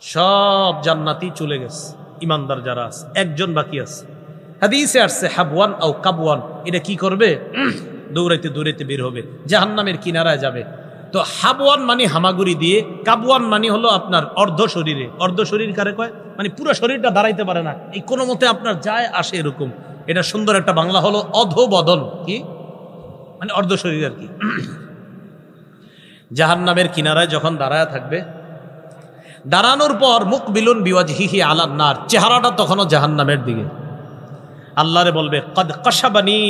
সব জান্নাতি চলে গেছে, ইমানদার যারা আছে একজন বাকি আছে। হাদিসে আসছে হাবওয়ান আও কাবওয়ান, এটা কি করবে? দৌড়াইতে দৌড়াইতে বের হবে, জাহান্নামের কিনারায় যাবে। তো হাবওয়ান মানে হামাগুড়ি দিয়ে, কাবওয়ান মানে হলো আপনার অর্ধ শরীরে। অর্ধ শরীর কারে কয়? মানে পুরো শরীরটা দাঁড়াইতে পারে না, এই কোনো মতে আপনার যায় আসে এরকম। এটা সুন্দর একটা বাংলা হলো অধোবদন, কি মানে অর্ধ শরীর আর কি। জাহান্নামের কিনারায় যখন দাঁড়ায় থাকবে, দাঁড়ানোর পর মুকবিলুন বিওয়াজহিহি আলান নার, চেহারাটা তখনও জাহান্নামের দিকে। আল্লাহরে বলবে কদ কাশাবানি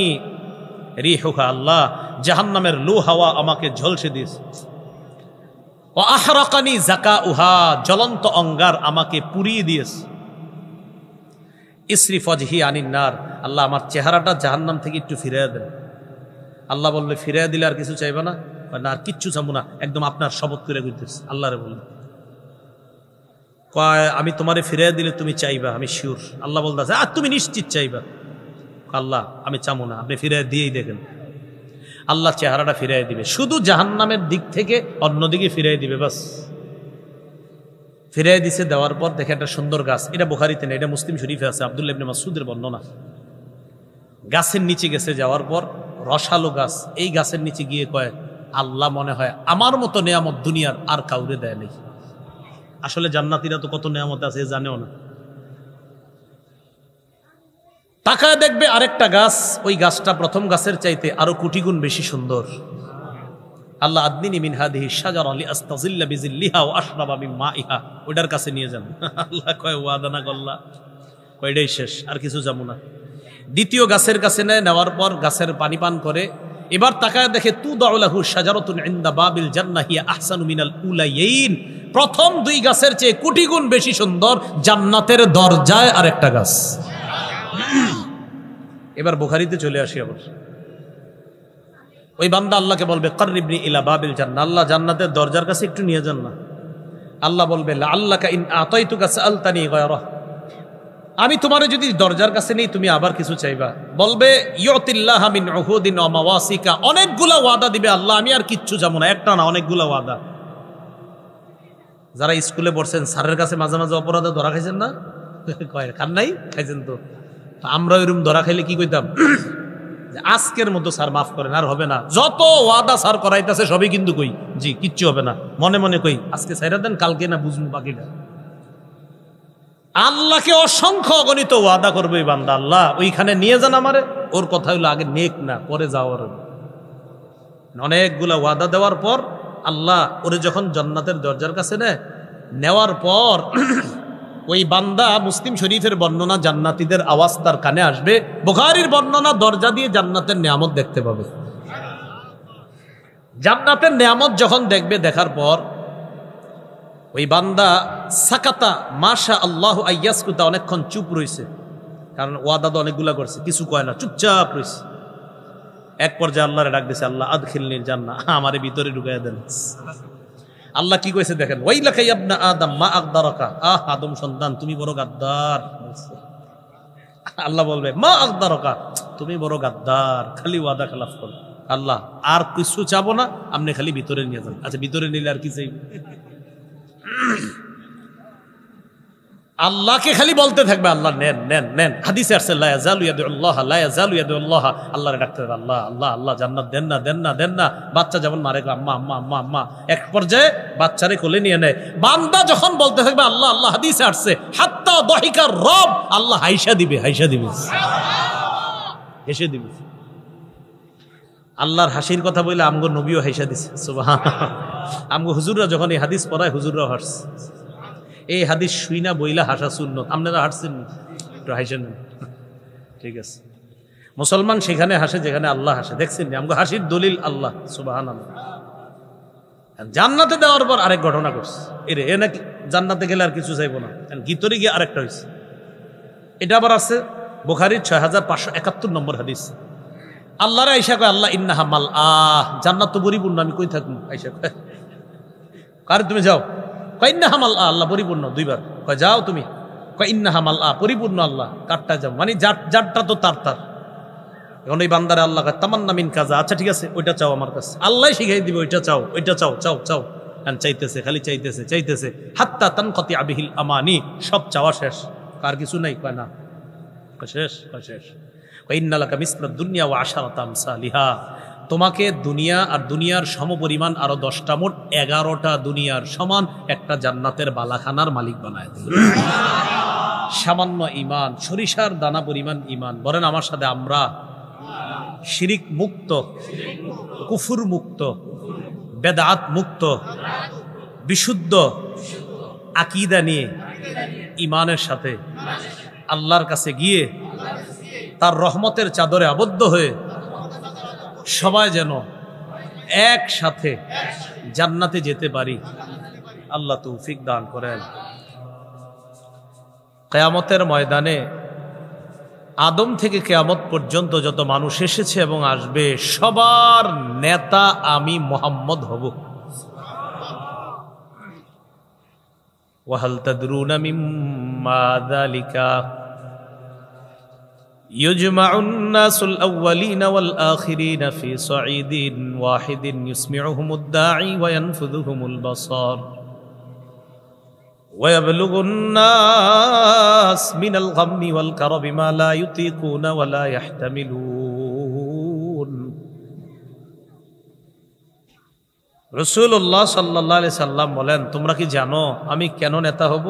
রিহুহা, আল্লাহ জাহান্নামের লু হাওয়া আমাকে ঝলসে দিস। ও আহরাকানি যাকাউহা, জ্বলন্ত অঙ্গার আমাকে পুড়িয়ে দিয়েছ। ইসরিফ ওয়াজহি আনিন নার, আল্লাহ আমার চেহারাটা জাহান্নাম থেকে একটু ফিরিয়ে দেন। আল্লাহ বললে ফিরিয়ে দিলে আর কিছু চাইবে না? না, আর কিচ্ছু চাবো না, একদম আপনার শপথ করে কইতেছে। আল্লাহরে বললে কয় আমি তোমারে ফিরিয়ে দিলে তুমি চাইবা, আমি শিওর। আল্লাহ বলতেছে আর তুমি নিশ্চিত চাইবা? আল্লাহ আমি চাবো না, আপনি ফিরিয়ে দিয়েই দেখেন। আল্লাহ চেহারাটা ফিরিয়ে দিবে, শুধু জাহান্নামের দিক থেকে অন্যদিকে ফিরিয়ে দিবে, বাস। ফিরিয়ে দিছে, দেওয়ার পর দেখে একটা সুন্দর গাছ, এটা বুখারীতে না, এটা মুসলিম শরীফে আছে, আব্দুল্লাহ ইবনে মাসউদের বর্ণনা। গাছের নিচে গেছে, যাওয়ার পর রসালো গাছ, এই গাছের নিচে গিয়ে কয় আল্লাহ মনে হয় আমার মতো নেয়ামত দুনিয়ার আর কাউরে দেয় নেই। আসলে জান্নাতীরা তো কত নেয়ামত আছে জানেও না। তাকায় দেখবে আরেকটা গাছ, ওই গাছটা প্রথম গাছের চাইতে আরো কোটি গুণ বেশি সুন্দর। আল্লাহ আদনিনি মিন হাদিহি শাজারা লিআস্তাযিল্লা বিযিল্লিহা ওয়া আশরাবা মিন মাইহা, ওটার কাছে নিয়ে যান। আল্লাহ কয় ওয়াদা না করলা, কয়টাই শেষ, আর কিছু যাবো না। দ্বিতীয় গাছের কাছে নেওয়ার পর গাছের পানি পান করে, এবার তাকায় দেখে তুদাউ লাহু শাজারাতুন ইনদা বাবিল জান্নাহ হিয়া আহসানু মিনাল উলাইয়িন, প্রথম দুই গাছের চেয়ে কোটি গুণ বেশি সুন্দর জান্নাতের দরজায় আরেকটা গাছ। এবার বুখারীতে চলে আসি আবার। ওই বান্দা আল্লাহকে বলবে কাররিবনি ইলা বাবিল জান্নাহ, আল্লাহ জান্নাতের দরজার কাছে একটু নিয়ে যান না। আল্লাহ বলবে লাআল্লাকা ইন আতাইতুকা সাআলতানি গায়রা, আমি তোমারে যদি দরজার কাছে নেই তুমি আবার কিছু চাইবা। বলবে ইউতিল্লাহা মিন উহুদিন ওয়া মাওয়াসিকা, অনেকগুলা ওয়াদা দিবে আল্লাহ, আমি আর কিচ্ছু যাবো না, একটা না অনেকগুলা ওয়াদা। যারা স্কুলে পড়ছেন স্যারের কাছে মাঝে মাঝে অপরাধে ধরা খাইছেন না? কয় খান নাই, খাইছেন তো। আমরা ওইরকম ধরা খাইলে কি কইতাম? আজকের মতো স্যার মাফ করেন, আর হবে না, যত ওয়াদা স্যার করাইতেছে সবই কিন্তু কই জি কিচ্ছু হবে না, মনে মনে কই আজকে ছাইরা দেন, কালকে না বুঝবো বাকিটা। আল্লাহকে অসংখ্য অগণিত ওয়াদা করবে বান্দা, আল্লাহ ওইখানে নিয়ে যান আমারে। ওর কথা হইলো আগে নেক না, পরে যাওয়ার। অনেকগুলা ওয়াদা দেওয়ার পর আল্লাহ ওরে যখন জান্নাতের দরজার কাছে নেওয়ার পর ওই বান্দা, মুসলিম শরীফের বর্ণনা, জান্নাতীদের আওয়াজ তার কানে আসবে, বুখারীর বর্ণনা দরজা দিয়ে জান্নাতের নিয়ামত দেখতে পাবে। জান্নাতের নিয়ামত যখন দেখবে, দেখার পর ওই বান্দা সাকাতা মাশা আল্লাহু আইয়াসকুতা, অনেকক্ষণ চুপ রইছে, কারণ ওয়াদা তো অনেকগুলা করছে, কিছু কয় না, চুপচাপ রইছে। এক পর্যায়ে আল্লাহরে ডাক দিছে, আল্লাহ আদখিলনিল জান্নাহ, আমারে ভিতরে ঢুকাইয়া দেন। আল্লাহ কি কইছে দেখেন, ওয়াইলাকা ইবনা আদম মা আগদারাকা, আদম সন্তান তুমি বড় গাদ্দার। আল্লাহ বলবে মা আগদারাকা, তুমি বড় গাদ্দার, খালি ওয়াদা খেলাফ করো। আল্লাহ আর কিছু চাবো না, আপনি খালি ভিতরে নিয়ে যান। আচ্ছা ভিতরে নিলে আর কি চাই? আল্লাহকে খালি বলতে থাকবে আল্লাহ নেন নেন নেন। হাদিসে আসছে লা ইয়াজালু ইয়াদুল্লাহ, লা ইয়াজালু ইয়াদুল্লাহ, আল্লাহরে ডাকতে থাকবে আল্লাহ আল্লাহ আল্লাহ, জান্নাত দেন না দেন না দেন না। বাচ্চা যেমন মারে আম্মা আম্মা আম্মা আম্মা, এক পর্যায়ে বাচ্চারে কোলে নিয়ে নেয়। বান্দা যখন বলতে থাকবে আল্লাহ আল্লাহ, হাদিসে আসছে হাত্তা দাহিকার রব, আল্লাহ হাইসা দিবে, হাইসা দিবে, হেসে দিবে। আল্লাহর হাসির কথা বলে আমগো নবীও হাইসা দিছে, সুবহানাল্লাহ। আমগো হুজুররা যখন এই হাদিস পড়ায়, হুজুররাও হাসছে। এই হাদিস শুইনা বইলা হাসা সুন্নত, আপনারা হাসছেন একটু হাসেন, ঠিক আছে। মুসলমান সেখানে হাসে যেখানে আল্লাহ হাসে, দেখছেন আমগো হাসির দলিল আল্লাহ, সুবহানাল্লাহ। জান্নাতে দেওয়ার পর আরেক ঘটনা করছে, এ নাকি জান্নাতে গেলে আর কিছু চাইবো না, ভিতরে গিয়ে আরেকটা হয়েছে। এটা আবার আছে বুখারীর 6571 নম্বর হাদিস। আল্লাহরে আইসা কয় আল্লাহ ইন্নাহা মাল জান্নাত তো পরিপূর্ণ, আমি কই থাকবো? আইসা কয় কার তুমি যাও, কয় ইন্নাহা মাল আল্লাহ পরিপূর্ণ, দুইবার কয় যাও তুমি, কয় ইন্নাহা মাল পরিপূর্ণ, আল্লাহ কারটা যাও, মানে যারটা তো তার। এখন এই বান্দারে আল্লাহ কয় তামান্না মিন কাজা, আচ্ছা ঠিক আছে ওইটা চাও আমার কাছে, আল্লাহ শিখাই দিবে, ওইটা চাও, ওইটা চাও, চাও চাও। চাইতেছে, খালি চাইতেছে চাইতেছে, হাত্তা তানকাতি বিহিল আমানি, সব চাওয়া শেষ, আর কিছু নাই। কয় না, শেষ শেষ। ইন্নালাকা মিসলাদ দুনিয়া ওয়া আশারাতা আমসালিহা, তোমাকে দুনিয়া আর দুনিয়ার সমপরিমাণ আরো 10টা, মোট 11টা দুনিয়ার সমান একটা জান্নাতের বালাখানার মালিক বানায় দিল। সামান্য ইমান, সরিষার দানা পরিমাণ ইমান। বলেন আমার সাথে, আমরা শিরিক মুক্ত, কুফুর মুক্ত, বেদাত মুক্ত, বিশুদ্ধ আকীদা নিয়ে ইমানের সাথে আল্লাহর কাছে গিয়ে তার রহমতের চাদরে আবদ্ধ হয়ে সবাই যেন একসাথে জান্নাতে যেতে পারি। আল্লাহ তৌফিক দান করেন। কিয়ামতের ময়দানে আদম থেকে কিয়ামত পর্যন্ত যত মানুষ এসেছে এবং আসবে, সবার নেতা আমি মুহাম্মদ হব। ওয়াহাল তাদরুনা মিম্মা যালিকা ইউজমাউন নাসুল আউয়ালিনা ওয়াল আখিরিনা ফি সাঈদিন ওয়াহিদিন ইউসমিউহুমুদ দাঈ ওয়া ইয়ানফুযুহুমুল বাসার ويبلغ الناس من الغم والكرب ما لا يطيقون ولا يحتملون। রাসূলুল্লাহ সাল্লাল্লাহু আলাইহি সাল্লাম বলেন, তোমরা কি জানো আমি কেন নেতা হব,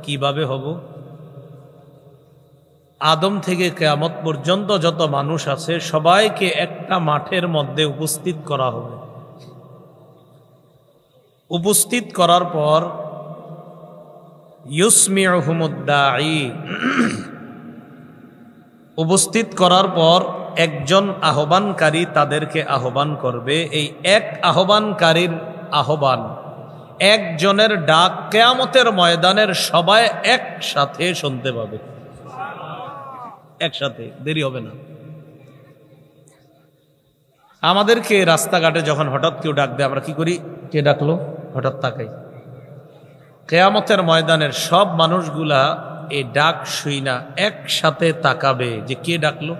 কিভাবে হব? আদম থেকে কিয়ামত পর্যন্ত যত মানুষ আছে সবাইকে একটা মাঠের মধ্যে উপস্থিত করা হবে। উপস্থিত করার পর ইউসমিউহুমুদ দাঈ, উপস্থিত করার পর একজন আহ্বানকারী তাদেরকে আহ্বান করবে। এই এক আহ্বানকারীর আহ্বান, একজনের ডাক কিয়ামতের ময়দানের সবাই একসাথে শুনতে পাবে, একসাথে, দেরি হবে না। আমাদেরকে রাস্তাঘাটে যখন হঠাৎ কেউ ডাক দেয় আমরা কি করি? কে ডাকলো? হঠাৎ তাকাই। কিয়ামতের ময়দানের সব মানুষগুলা এই ডাক শুই না একসাথে তাকাবে যে কে ডাকলো।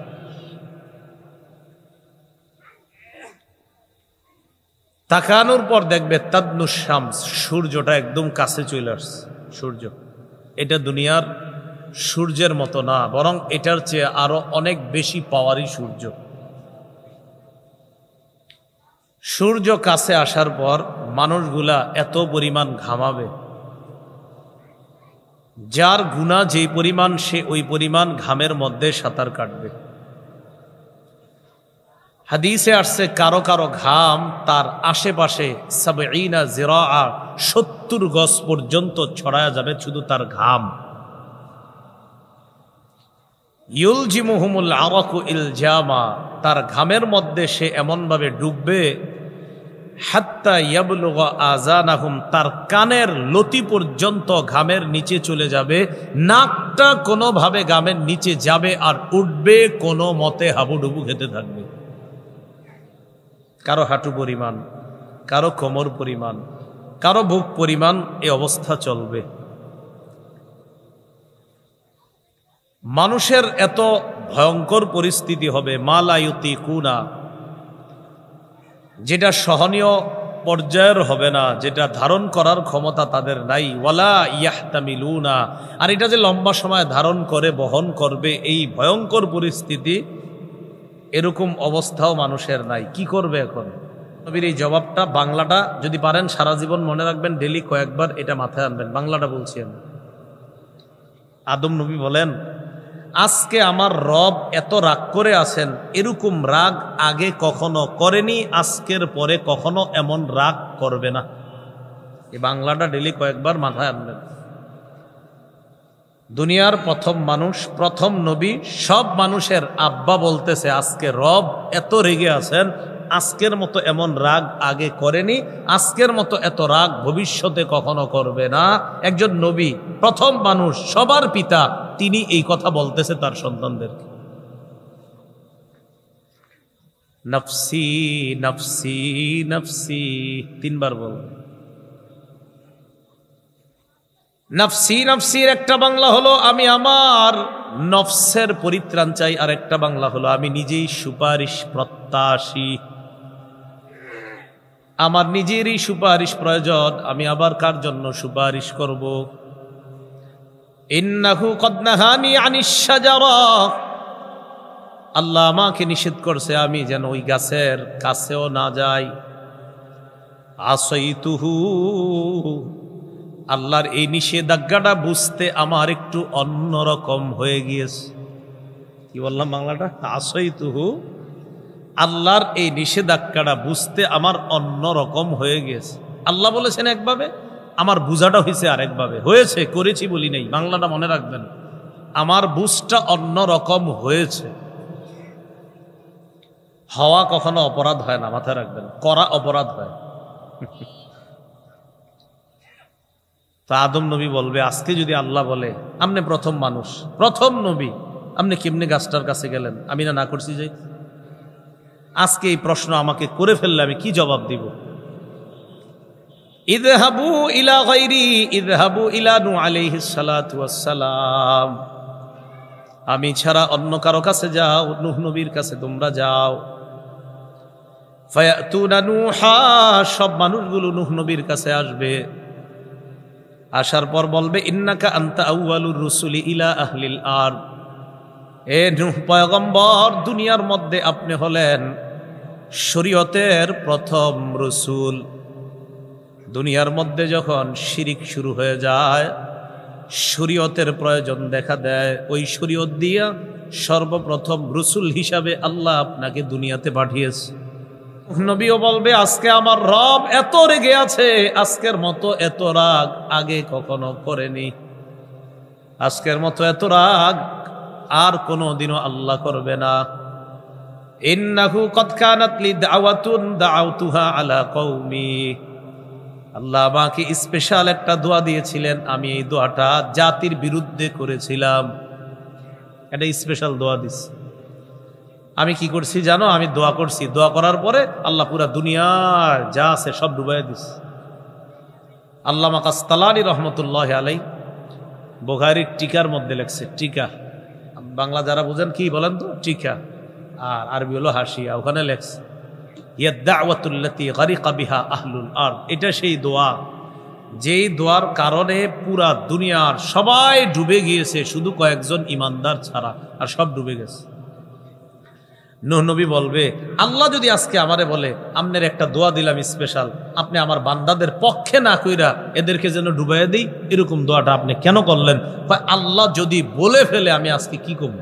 তাকানোর পর দেখবে তাদনুস শামস, সূর্যটা একদম কাছে চলে আসছে। সূর্য এটা দুনিয়ার সূর্যের মতো না, বরং এটার চেয়ে আরো অনেক বেশি পাওয়ারি সূর্য। সূর্য কাছে আসার পর মানুষগুলা এত পরিমাণ ঘামাবে, যার গুনাহ যেই পরিমাণ সে ওই পরিমাণ ঘামের মধ্যে সাঁতার কাটবে। হাদিসে আসছে কারো কারো ঘাম তার আশেপাশে 70 গজ পর্যন্ত ছড়ায়া যাবে, শুধু তার ঘাম। ইউলজিমুহুমুল আরাকু ইলজামা, তার ঘামের মধ্যে সে এমনভাবে ডুববে, হাত্তা ইয়াবলুগা আযানাহুম, তার কানের লতি পর্যন্ত ঘামের নিচে চলে যাবে। নাকটা কোনোভাবে ঘামের নিচে যাবে আর উঠবে, কোনো মতে হাবুডুবু খেতে থাকবে। কারো হাঁটু পরিমাণ, কারো কোমর পরিমাণ, কারো বুক পরিমাণ এই অবস্থা চলবে। মানুষের এত ভয়ঙ্কর পরিস্থিতি হবে, মা লা ইউতিকুনা, যেটা সহনীয় পর্যায়ের হবে না, যেটা ধারণ করার ক্ষমতা তাদের নাই। ওয়ালা ইয়াহতামিলুনা, আর এটা যে লম্বা সময় ধারণ করে বহন করবে এই ভয়ঙ্কর পরিস্থিতি, এরকম অবস্থাও মানুষের নাই। কি করবে এখন? নবীর এই জবাবটা, বাংলাটা যদি পারেন সারা জীবন মনে রাখবেন, ডেলি কয়েকবার এটা মাথায় আনবেন। বাংলাটা বলছি আমি। আদম নবী বলেন, আজকে আমার রব এত রাগ করে আছেন, এরকম রাগ আগে কখনো করেনি, আজকের পরে কখনো এমন রাগ করবে না। এই বাংলাটা ডেলি কয়েকবার মাথায় আনবেন। দুনিয়ার প্রথম মানুষ, প্রথম নবী, সব মানুষের আব্বা বলতেছে আজকে রব এত রেগে আছেন, আজকের মতো এমন রাগ আগে করেনি, আজকের মতো এত রাগ ভবিষ্যতে কখনো করবে না। একজন নবী, প্রথম মানুষ, সবার পিতা, তিনি এই কথা বলতেছে তার সন্তানদেরকে। নফসি নফসি নফসি 3 বার বল। নফসি নফসির একটা বাংলা হলো আমি আমার নফসের পরিত্রাণ চাই, আর একটা বাংলা হলো আমি নিজেই সুপারিশ প্রত্যাশী। আমার নিজেরই সুপারিশ প্রয়োজন, আমি আবার কার জন্য সুপারিশ করব? ইন্নাহু কদ নাহানি আনিশ শাজারা, আল্লাহ আমাকে নিষেধ করছে আমি যেন ওই গাছের কাছেও না যাই। আসাইতুহু, আল্লাহর এই নিষেধাজ্ঞাটা বুঝতে আমার একটু অন্যরকম হয়ে গিয়েছে। কি বললাম বাংলাটা? আসাইতুহু, আল্লাহর এই নিষেধাজ্ঞাটা বুঝতে আমার অন্যরকম হয়ে গিয়েছে। আল্লাহ বলেছেন একভাবে, আমার বুঝাটা হয়েছে আরেকভাবে। হয়েছে, করেছি বলি নেই, বাংলাটা মনে রাখবেন। আমার বুঝটা অন্যরকম হয়েছে। হওয়া কখনো অপরাধ হয় না, মাথায় রাখবেন, করা অপরাধ হয়। তো আদম নবী বলবে, আজকে যদি আল্লাহ বলে আপনি প্রথম মানুষ, প্রথম নবী, আপনি কেমনে গাছটার কাছে গেলেন? আমি না করছি যে? আজকে এই প্রশ্ন আমাকে করে ফেললে আমি কি জবাব দিব? ইযহাবু ইলা গায়রি ইযহাবু ইলা নূহ আলাইহিস সালাতু ওয়াস সালাম, আমি ছাড়া অন্য কারো কাছে যাও, নূহ নবীর কাছে তোমরা যাও। ফায়াতুনা নূহা, সব মানুষগুলো নূহ নবীর কাছে আসবে। আসার পর বলবে, ইন্নাকা আনতা আউয়ালুর রুসুলি ইলা আহলিল আরদ, এ নূহ পয়গম্বর, দুনিয়ার মধ্যে আপনি হলেন শরীয়তের প্রথম রসুল। দুনিয়ার মধ্যে যখন শিরিক শুরু হয়ে যায়, শরীয়তের প্রয়োজন দেখা দেয়, ওই শরীয়ত দিয়া সর্বপ্রথম রসুল হিসাবে আল্লাহ আপনাকে দুনিয়াতে পাঠিয়েছে। নবীও বলবে, আজকে আমার রব এত রেগে আছে, আজকের মতো এত রাগ আগে কখনো করেনি, আজকের মতো এত রাগ আর কোনোদিনও আল্লাহ করবে না। ইন্নাহু কদ কানাত লি দাওয়াতুন দাআউতুহা আলা কওমি, আল্লাহ আমাকে স্পেশাল একটা দোয়া দিয়েছিলেন, আমি এই দোয়াটা জাতির বিরুদ্ধে করেছিলাম। এটা স্পেশাল দোয়া দিস। আমি কি করছি জানো? আমি দোয়া করছি, দোয়া করার পরে আল্লাহ পুরা দুনিয়ার যা আছে সব ডুবাই দিস। আল্লামা কাসতালানী রহমতুল্লাহ আলাই বুখারীর টিকার মধ্যে লেখছে, টিকা, বাংলা যারা বুঝেন কি বলেন তো? টিকা, আর আরবি হলো হাসিয়া। ওখানে লেখছে, ইয়াদ-দাওয়াতুল্লাতী গারিকা বিহা আহলুল আরদ, এটা সেই দোয়া যেই দোয়ার কারণে পুরা দুনিয়ার সবাই ডুবে গিয়েছে, শুধু কয়েকজন ইমানদার ছাড়া, আর সব ডুবে গেছে। নূহ নবী বলবে, আল্লাহ যদি আজকে আমারে বলে আপনার একটা দোয়া দিলাম স্পেশাল, আপনি আমার বান্দাদের পক্ষে না কইরা এদেরকে যেন ডুবাইয়া দিই, এরকম দোয়াটা আপনি কেন করলেন? আল্লাহ যদি বলে ফেলে আমি আজকে কি করব?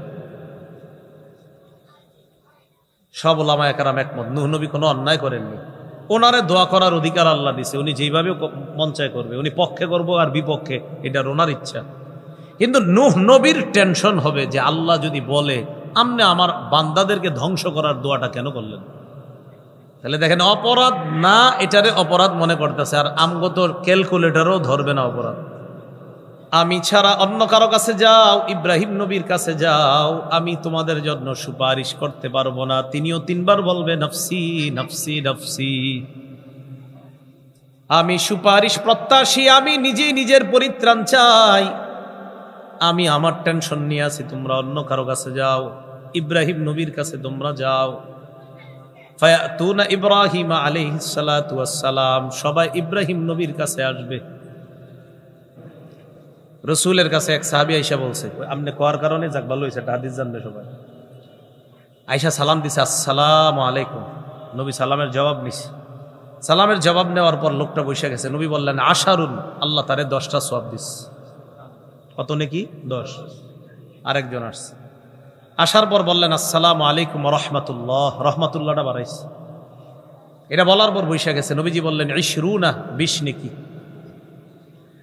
সব ওলামায়ে কেরাম একমত, নূহ নবী কোনো অন্যায় করেননি, ওনারে দোয়া করার অধিকার আল্লাহ দিছে, উনি যেইভাবে মন চায় করবে, উনি পক্ষে করবো আর বিপক্ষে এটা ওনার ইচ্ছা। কিন্তু নূহ নবীর টেনশন হবে যে আল্লাহ যদি বলে আপনি আমার বান্দাদেরকে ধ্বংস করার দোয়াটা কেন করলেন? তাহলে দেখেন, অপরাধ না এটারে অপরাধ মনে করতেছে, আর আমগত ক্যালকুলেটরও ধরবে না অপরাধ। আমি ছাড়া অন্য কারো কাছে যাও, ইব্রাহিম নবীর কাছে যাও, আমি তোমাদের জন্য সুপারিশ করতে পারবো না। তিনিও 3 বার বলবে, নফসি নফসি নফসি, আমি সুপারিশ প্রত্যাশী, আমি নিজেই নিজের পরিত্রাণ চাই, আমি আমার টেনশন নিয়ে আছি, তোমরা অন্য কারো কাছে যাও, ইব্রাহিম নবীর কাছে তোমরা যাও। ফায়াতুনা ইব্রাহিম আলাইহিস সালাতু ওয়াস সালাম, সবাই ইব্রাহিম নবীর কাছে আসবে। রসুলের কাছে এক সাহাবী আয়েশা বলছে, আপনি কোয়ার কারণে যাক ভালো হয়েছে, হাদিস জানবে সবাই। আয়েশা সালাম দিছে, আসসালামু আলাইকুম। নবী সালামের জবাব নিছে। সালামের জবাব নেওয়ার পর লোকটা বসে গেছে। নবী বললেন, আশারুন, আল্লাহ তারে 10টা সওয়াব দিস। কত নাকি? 10। আরেকজন আসছে, আসার পর বললেন, আসসালামু আলাইকুম রহমাতুল্লাহ, রহমাতুল্লাহটা বাড়াইছে। এটা বলার পর বসে গেছে। নবীজি বললেন, 20 20 নাকি।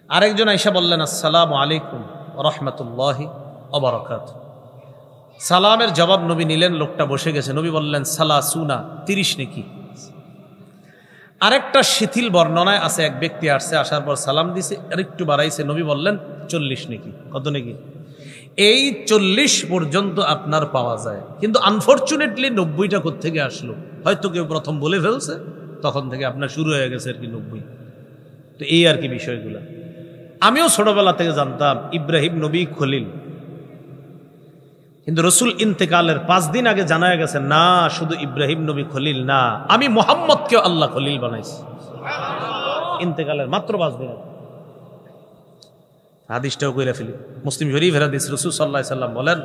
আরেকজন আয়েশা বললেন, আসসালামু আলাইকুম রহমাতুল্লাহি ওয়া বারাকাতুহু। সালামের জবাব নবী নিলেন, লোকটা বসে গেছে। নবী বললেন, 30 নাকি। আরেকটা শিথিল বর্ণনায় আছে, এক ব্যক্তি আসছে, আসার পর সালাম দিছে, আরেকটু বাড়াইছে। নবী বললেন, 40 নাকি। কত নাকি? এই 40 পর্যন্ত আপনার পাওয়া যায়, কিন্তু আনফরচুনেটলি 90টা কোত্থেকে আসলো? হয়তো কেউ প্রথম বলে ফেলছে, তখন থেকে আপনার শুরু হয়ে গেছে আর কি 90। তো এই আর কি বিষয়গুলো। আমিও ছোটবেলা থেকে জানতাম ইব্রাহিম নবী খলিল, কিন্তু রসুল ইন্তেকালের 5 দিন আগে জানা গেছে, না শুধু ইব্রাহিম নবী খলিল না, আমি মুহাম্মদকেও আল্লাহ খলিল বানাইছি। ইন্তেকালের মাত্র 5 দিন আগে। হাদিসটাও কইরা ফেলি, মুসলিম শরীফের হাদিস। রাসূল সাল্লাল্লাহু আলাইহি সাল্লাম বলেন,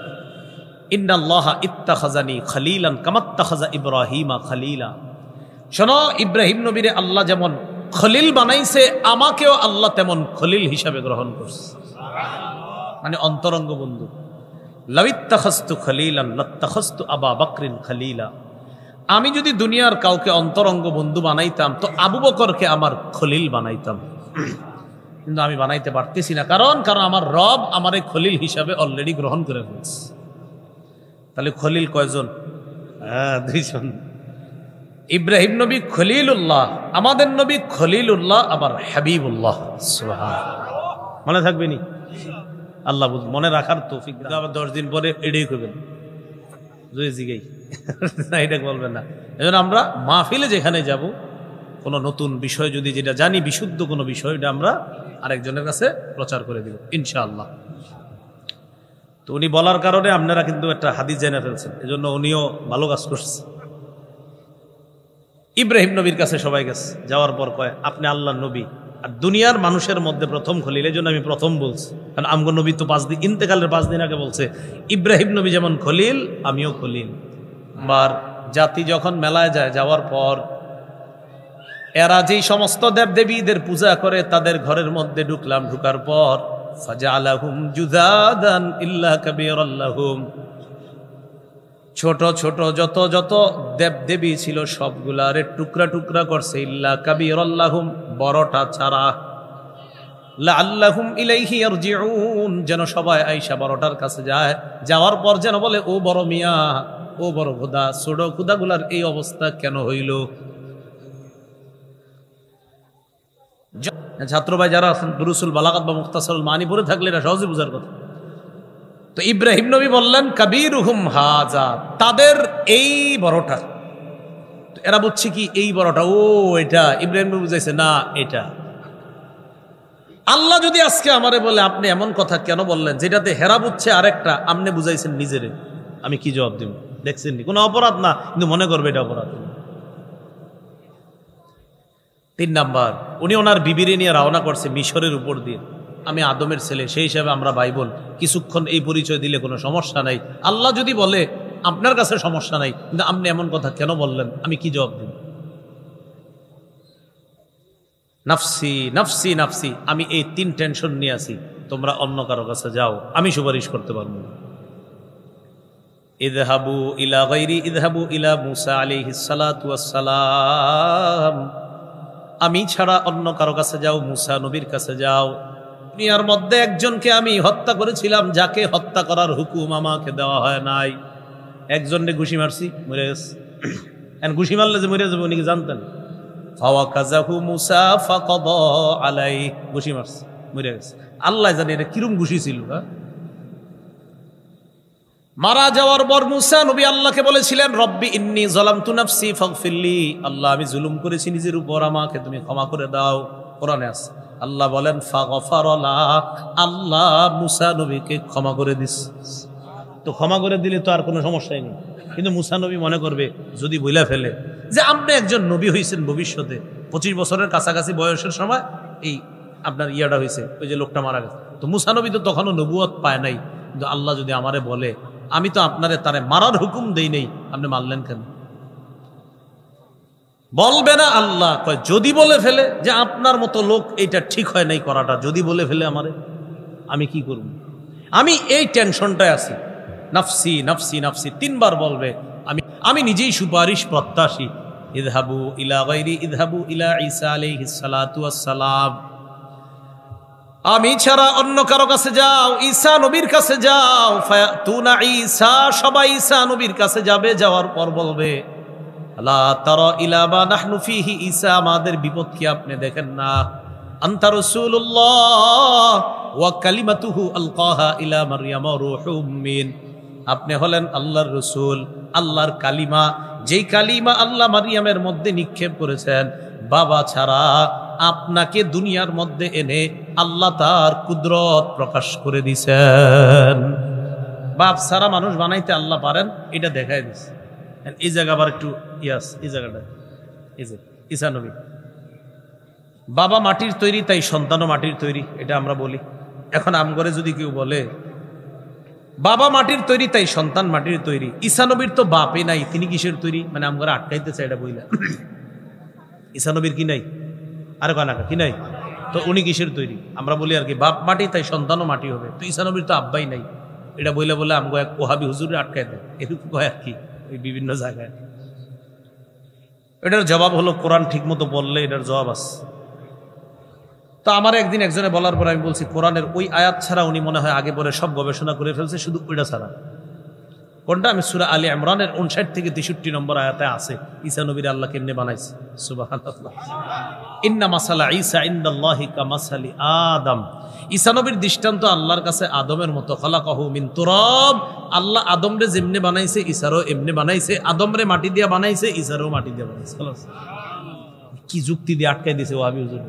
ইন্নাল্লাহা ইত্তাখাযানি খলিলান কামাত্তাখাযা ইব্রাহিমা খলিলা। শোনো, ইব্রাহিম নবীরে আল্লাহ যেমন খলিল বানাইছে, আমাকেও আল্লাহ তেমন খলিল হিসাবে গ্রহণ করছে, মানে অন্তরঙ্গ বন্ধু। লাউইত্তাখাযতু খলিলান লাত্তাখাযতু আবা বকরিন খলিলা। আমি যদি দুনিয়ার কাউকে অন্তরঙ্গ বন্ধু বানাইতাম তো আবু বকরকে আমার খলিল বানাইতাম, কিন্তু আমি বানাইতে পারতেছি না। কারণ আমার রব আমারে খলিল হিসাবে অলরেডি গ্রহণ করে ফেলছে। তাহলে খলিল কয়জন? 2 জন। ইব্রাহিম নবী খলিলুল্লাহ, আমাদের নবী খলিলুল্লাহ, আবার হাবিবুল্লাহ। সুবহানাল্লাহ, মনে থাকবে নি? আল্লাহ মনে রাখার তৌফিক। আবার 10 দিন পরে এটাই করবেন, জিগাই না, এটা বলবেন না। এজন্য আমরা মাহফিলে যেখানে যাব, কোনো নতুন বিষয় যদি যেটা জানি, বিশুদ্ধ কোনো বিষয়, এটা আমরা আরেকজনের কাছে প্রচার করে দিব ইনশাআল্লাহ। তো উনি বলার কারণে আপনারা কিন্তু একটা হাদিস জেনে ফেলছেন, এজন্য উনিও ভালো কাজ করছে। ইব্রাহিম নবীর কাছে সবাই গেছে, যাওয়ার পর কয়, আপনি আল্লাহর নবী আর দুনিয়ার মানুষের মধ্যে প্রথম খলিল। এই জন্য আমি প্রথম বলছি, কারণ আমগো নবী তো 5 দিন, ইন্তেকালের 5 দিন আগে বলছে, ইব্রাহিম নবী যেমন খলিল, আমিও খলিল। আর জাতি যখন মেলায় যায়, যাওয়ার পর এরা যেই সমস্ত দেবদেবীদের পূজা করে, তাদের ঘরের মধ্যে ঢুকলাম। ঢুকার পর ফাজআলাহুম জুযাদান ইল্লা কাবীরাল লাহুম, ছোট ছোট যত দেবদেবী ছিল সবগুলারে টুকরা টুকরা করছে, ইল্লা কাবীরাল লাহুম, বড়টা ছাড়া। লাআল্লাহুম ইলাইহি ইয়ারজিউন, যেন সবাই আয়েশা বড়টার কাছে যায়, যাওয়ার পর যেন বলে, ও বড় মিয়া, ও বড় খোদা, ছোট খোদাগুলার এই অবস্থা কেন হইল? ছাত্র ভাই যারা আছেন, দুরুসুল বালাগাত বা মুখতাসারুল মানি পড়ে থাকলে এটা সহজে বুঝার কথা। তো ইব্রাহিম নবী বললেন, কাবীরুহুম হাযা, তাদের এই বড়টা। এরা বুঝছে কি এই বড়টা? ও এটা। ইব্রাহিম নবী বুঝাইছে, না এটা। আল্লাহ যদি আজকে আমারে বলে, আপনি এমন কথা কেন বললেন যেটাতে হেরা বুঝছে আরেকটা, আপনি বুঝাইছেন নিজেরে, আমি কি জবাব দিব? দেখছেন নি, কোনো অপরাধ না, কিন্তু মনে করবে এটা অপরাধ। 3 নাম্বার, উনি ওনার বিবিরে নিয়ে রওনা করছে মিশরের উপর দিয়ে। আমি আদমের ছেলে, সেই হিসাবে আমরা ভাই বোন, কিছুক্ষণ এই পরিচয় দিলে কোনো সমস্যা নাই। আল্লাহ যদি বলে আপনার কাছে সমস্যা নাই, কিন্তু আপনি এমন কথা কেন বললেন, আমি কি জবাব দিব? নাফসি নাফসি নাফসি, আমি এই 3 টেনশন নিয়ে আছি, তোমরা অন্য কারো কাছে যাও, আমি সুপারিশ করতে পারবো না। ইযহাবু ইলা গায়রি ইযহাবু ইলা মূসা আলাইহিস সালাতু ওয়াস সালাম, আমি ছাড়া অন্য কারো কাছে যাও, মূসা নবীর কাছে যাও। দুনিয়ার মধ্যে একজনকে আমি হত্যা করেছিলাম, যাকে হত্যা করার হুকুম আমাকে দেওয়া হয় নাই। একজনকে ঘুষি মারছি, মরে গেছে। ঘুষি মারলে যে মরে যাবে উনি কি জানতেন? ফাওয়াকাযাহু মূসা ফাকাদা আলাইহি, ঘুষি মারছে, মরে গেছে। আল্লাহ জানে এটা কিরম ঘুষি ছিল। মারা যাওয়ার পর মূসা নবী আল্লাহকে বলেছিলেন, রব্বি ইন্নী যালামতু নাফসি ফাগফিরলি, আল্লাহ আমি জুলুম করেছি নিজের উপর, আমাকে তুমি ক্ষমা করে দাও। কোরআনে আছে, আল্লাহ বলেন ফাগফারা লাহ, আল্লাহ মূসা নবীকে ক্ষমা করে দিছে। তো ক্ষমা করে দিলে তো আর কোনো সমস্যাই নেই। কিন্তু মূসা নবী মনে করবে, যদি বইলা ফেলে যে আপনি একজন নবী হইছেন ভবিষ্যতে, 25 বছরের কাছাকাছি বয়সের সময় এই আপনার ইয়াটা হয়েছে, ওই যে লোকটা মারা গেছে। তো মূসা নবী তো তখনও নবুয়ত পায় নাই। কিন্তু আল্লাহ যদি আমারে বলে, আমি তো আপনারে তারে মারার হুকুম দেই নেই, আপনি মারলেন কেন? বলবে না। আল্লাহ কয়, যদি বলে ফেলে যে আপনার মতো লোক এইটা ঠিক হয় নাই করাটা, যদি বলে ফেলে আমারে, আমি কি করব? আমি এই টেনশনটায় আছি, নাফসি নাফসি নাফসি 3 বার বলবে। আমি নিজেই সুপারিশ প্রত্যাশী। ইযহাবু ইলা গায়রি ইযহাবু ইলা ঈসা আলাইহিস সালাতু ওয়াস সালাম, আমি ছাড়া অন্য কারো কাছে যাও, ঈসা নবীর কাছে যাও। ফায়াতুনা ঈসা, সবাই ঈসা নবীর কাছে যাবে। যাওয়ার পর বলবে, লা তারা ইলা মা নাহনু ফীহি, ঈসা আমাদের বিপদ কি আপনি দেখেন না? আনতা রাসূলুল্লাহ ওয়া কালিমাতুহু আলকাহা ইলা মারইয়াম রূহুম মিন, আপনি হলেন আল্লাহর রাসূল, আল্লাহর কালিমা, যেই কালিমা আল্লাহ মারিয়ামের মধ্যে নিক্ষেপ করেছেন। বাবা ছাড়া আপনাকে দুনিয়ার মধ্যে এনে আল্লাহ তার কুদরত প্রকাশ করে দিয়েছেন। বাপ সারা মানুষ বানাইতে আল্লাহ পারেন, এটা দেখাই দিচ্ছে। এই জায়গা আবার একটু ইয়াস, এই জায়গাটা এই যে ঈসা নবী, বাবা মাটির তৈরি তাই সন্তানও মাটির তৈরি, এটা আমরা বলি। এখন আমগরে যদি কেউ বলে বাবা মাটির তৈরি তাই সন্তান মাটির তৈরি, ঈসা নবীর তো বাপই নাই, তিনি কিসের তৈরি? মানে আমগরে আটকাইতে চাই এটা বইলা। ঈসা নবীর কি নাই? আরে কানাকা কি নাই? তো উনি কিসের তৈরি? আমরা বলি আর কি বাপ মাটি তাই সন্তানও মাটি হবে, তো ঈসা নবীর তো আব্বাই নাই, এটা বইলে বলে আমগো এক ওহাবি হুজুরে আটকাই দেয়, এরকম কয় আর কি ওই বিভিন্ন জায়গায়। এটার জবাব হলো কোরআন ঠিক মতো বললে এটার জবাব আছে। তো আমার একদিন একজনে বলার পর আমি বলছি কোরআনের ওই আয়াত ছাড়া উনি মনে হয় আগে পরে সব গবেষণা করে ফেলছে, শুধু ওইটা ছাড়া। কোনটা? আমি সূরা আলী ইমরানের 59 থেকে 63 নম্বর আয়াতে আছে ঈসা নবীর আল্লাহ কেমনে বানাইছে। সুবহানাল্লাহ। ইন্না মাসালা ঈসা ইনদাল্লাহি কামাসালি আদম, ঈসা নবীর দৃষ্টান্ত আল্লাহর কাছে আদমের মতো। খালাকাহু মিন তুরাব, আল্লাহ আদমরে যেমনে বানাইছে ঈসারও এমনি বানাইছে, আদমরে মাটি দিয়ে বানাইছে, ঈসারও মাটি দিয়ে বানাইছে। কি যুক্তি দিয়ে আটকাই দিয়েছে ওয়াহাবি হুজুর।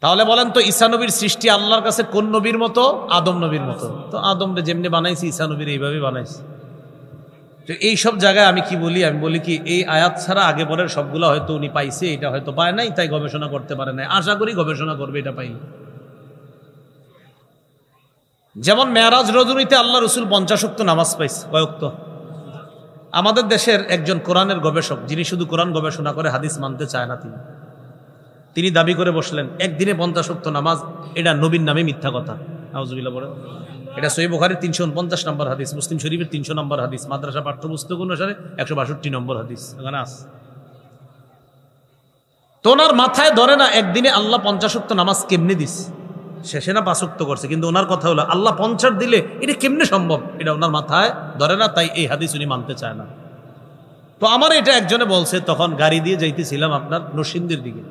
তাহলে বলেন তো ঈসা নবীর সৃষ্টি আল্লাহর কাছে কোন নবীর মতো? আদম নবীর মতো। তো আদমরে যেমনি বানাইছে ঈসা নবীর এইভাবে বানাইছে। তো এই সব জায়গায় আমি কি বলি, আমি বলি কি এই আয়াত ছাড়া আগে পরের সবগুলো হয়তো উনি পাইছে, এটা হয়তো পায় নাই, তাই গবেষণা করতে পারে নাই। আশা করি গবেষণা করবে এটা পাইলে। যেমন মেরাজ রজনীতে আল্লাহ রসুল 50 ওয়াক্ত নামাজ পাইছে। কয় ওয়াক্ত? আমাদের দেশের একজন কোরআনের গবেষক, যিনি শুধু কোরআন গবেষণা করে হাদিস মানতে চায় না, তিনি দাবি করে বসলেন একদিনে 50 ওয়াক্ত নামাজ, এটা নবীর নামে মিথ্যা কথা। নাউজুবিল্লাহ বলেন। এটা সহিহ বুখারীর 349 নম্বর হাদিস, মুসলিম শরীফের 300 নম্বর হাদিস, মাদ্রাসা পাঠ্যপুস্তক অনুসারে 162 নম্বর হাদিস এখানে আছে। তো ওনার মাথায় ধরে না একদিনে আল্লাহ 50 ওয়াক্ত নামাজ কেমনে দিস, শেষে না 5 ওয়াক্ত করছে, কিন্তু ওনার কথা হলো আল্লাহ 50 দিলে এটা কেমনে সম্ভব, এটা ওনার মাথায় ধরে না, তাই এই হাদিস উনি মানতে চায় না। তো আমার এটা একজনে বলছে, তখন গাড়ি দিয়ে যাইতেছিলাম আপনার নরসিংদীর দিকে,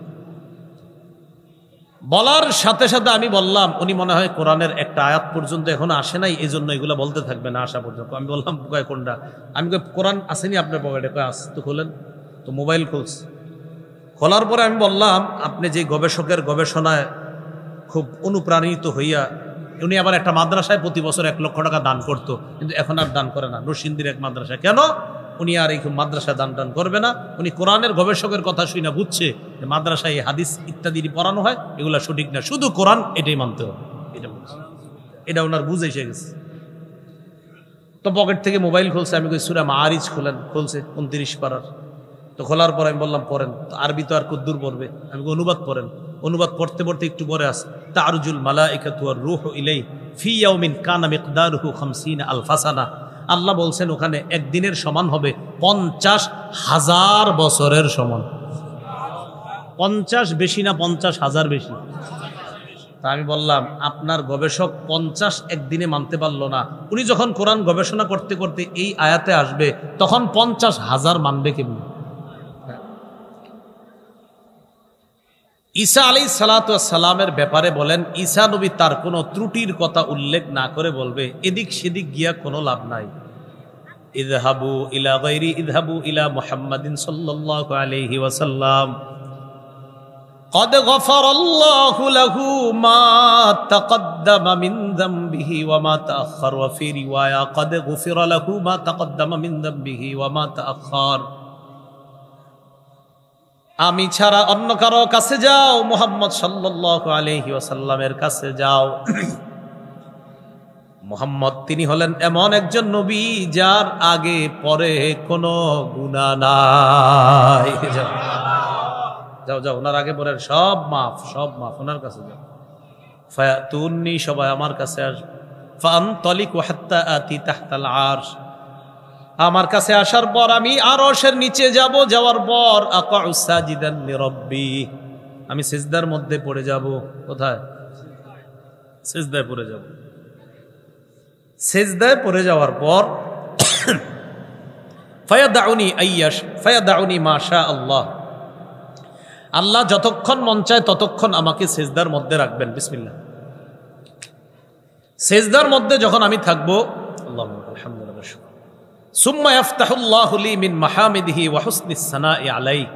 বলার সাথে সাথে আমি বললাম উনি মনে হয় কোরআনের একটা আয়াত পর্যন্ত এখনো আসে নাই, এই জন্য এগুলো বলতে থাকবে না আসা পর্যন্ত। আমি বললাম কয় কোনটা? আমি কই কোরআন আসেনি আপনার পকেটে? কয় আস। তো খোলেন। তো মোবাইল খুলছে, খোলার পরে আমি বললাম আপনি যে গবেষকের গবেষণায় খুব অনুপ্রাণিত হইয়া, উনি আবার একটা মাদ্রাসায় প্রতি বছর 1 লক্ষ টাকা দান করতো, কিন্তু এখন আর দান করে না, নরসিংদীর এক মাদ্রাসায়। কেন? উনি আর এই মাদ্রাসায় দান টান করবে না। উনি কোরআনের গবেষকের কথা শুনে না বুঝছে যে মাদ্রাসায় হাদিস ইত্যাদি পড়ানো হয়, এগুলা সঠিক না, শুধু কোরআন এটাই মানতে হবে, এটা বুঝছে, এটা ওনার বুঝে এসে গেছে। তো পকেট থেকে মোবাইল খুলছে, আমি কই সূরা মাআরিজ খোলেন, খুলছে 29 পারার। তো খোলার পর আমি বললাম পড়েন। তো আরবি তো আর কদ্দুর পড়বে, আমি অনুবাদ পড়েন। অনুবাদ পড়তে পড়তে একটু পরে আস তারজুল মালাইকাতু ওয়ার রূহু ইলাই ফি ইয়াউমিন কানা মিকদারুহু 50 আলফা সানা। আল্লাহ বলছেন ওখানে একদিনের সমান হবে 50,000 বছরের সমান। 50 বেশি না 50,000 বেশি? তা আমি বললাম আপনার গবেষক 50 একদিনে মানতে পারলো না, উনি যখন কোরআন গবেষণা করতে করতে এই আয়াতে আসবে তখন 50,000 মানবে কেমন? ঈসা আলাইহিস সালাতু ওয়াস সালামের ব্যাপারে বলেন ঈসা নবী তার কোনো ত্রুটির কথা উল্লেখ না করে বলবে এদিক সেদিক গিয়া কোনো লাভ নাই। ইযহাবু ইলা গায়রি ইযহাবু ইলা মুহাম্মাদিন সাল্লাল্লাহু আলাইহি ওয়াসাল্লাম قد غفر الله له ما تقدم من ذنبه وما تأخر وفي رواية قد غفر له ما تقدم من ذنبه وما تأخر। আমি ছাড়া অন্য কারো কাছে যাও, মুহাম্মদ সাল্লাল্লাহু আলাইহি ওয়াসাল্লামের কাছে যাও। মুহাম্মদ তিনি হলেন এমন একজন নবী যার আগে পরে কোনো গুনাহ নাই। যাও যাও, ওনার আগে পরে সব মাফ, সব মাফ, ওনার কাছে যাও। ফায়াতুন্নি, সবাই আমার কাছে আসবে। ফাআনতালিকু হাত্তা আতি তাহতাল আরশ, আমার কাছে আসার পর আমি আরশের নিচে যাব, যাওয়ার পর আকাউ সাজিদান লিরাব্বি, আমি সিজদার মধ্যে পড়ে যাব। কোথায়? সিজদায় পড়ে যাব। সিজদায় পড়ে যাওয়ার পর ফায়াদাউনি আইয়াশ ফায়াদাউনি মাশা আল্লাহ, আল্লাহ যতক্ষণ মন চায় ততক্ষণ আমাকে সিজদার মধ্যে রাখবেন। বিসমিল্লাহ। সিজদার মধ্যে যখন আমি থাকবো, আল্লাহু আলহামদুলিল্লাহ, সুম্মা ইয়াফতাহুল্লাহু লি মিন মাহামিদিহি ওয়া হুসনিস সানাই আলাইহি,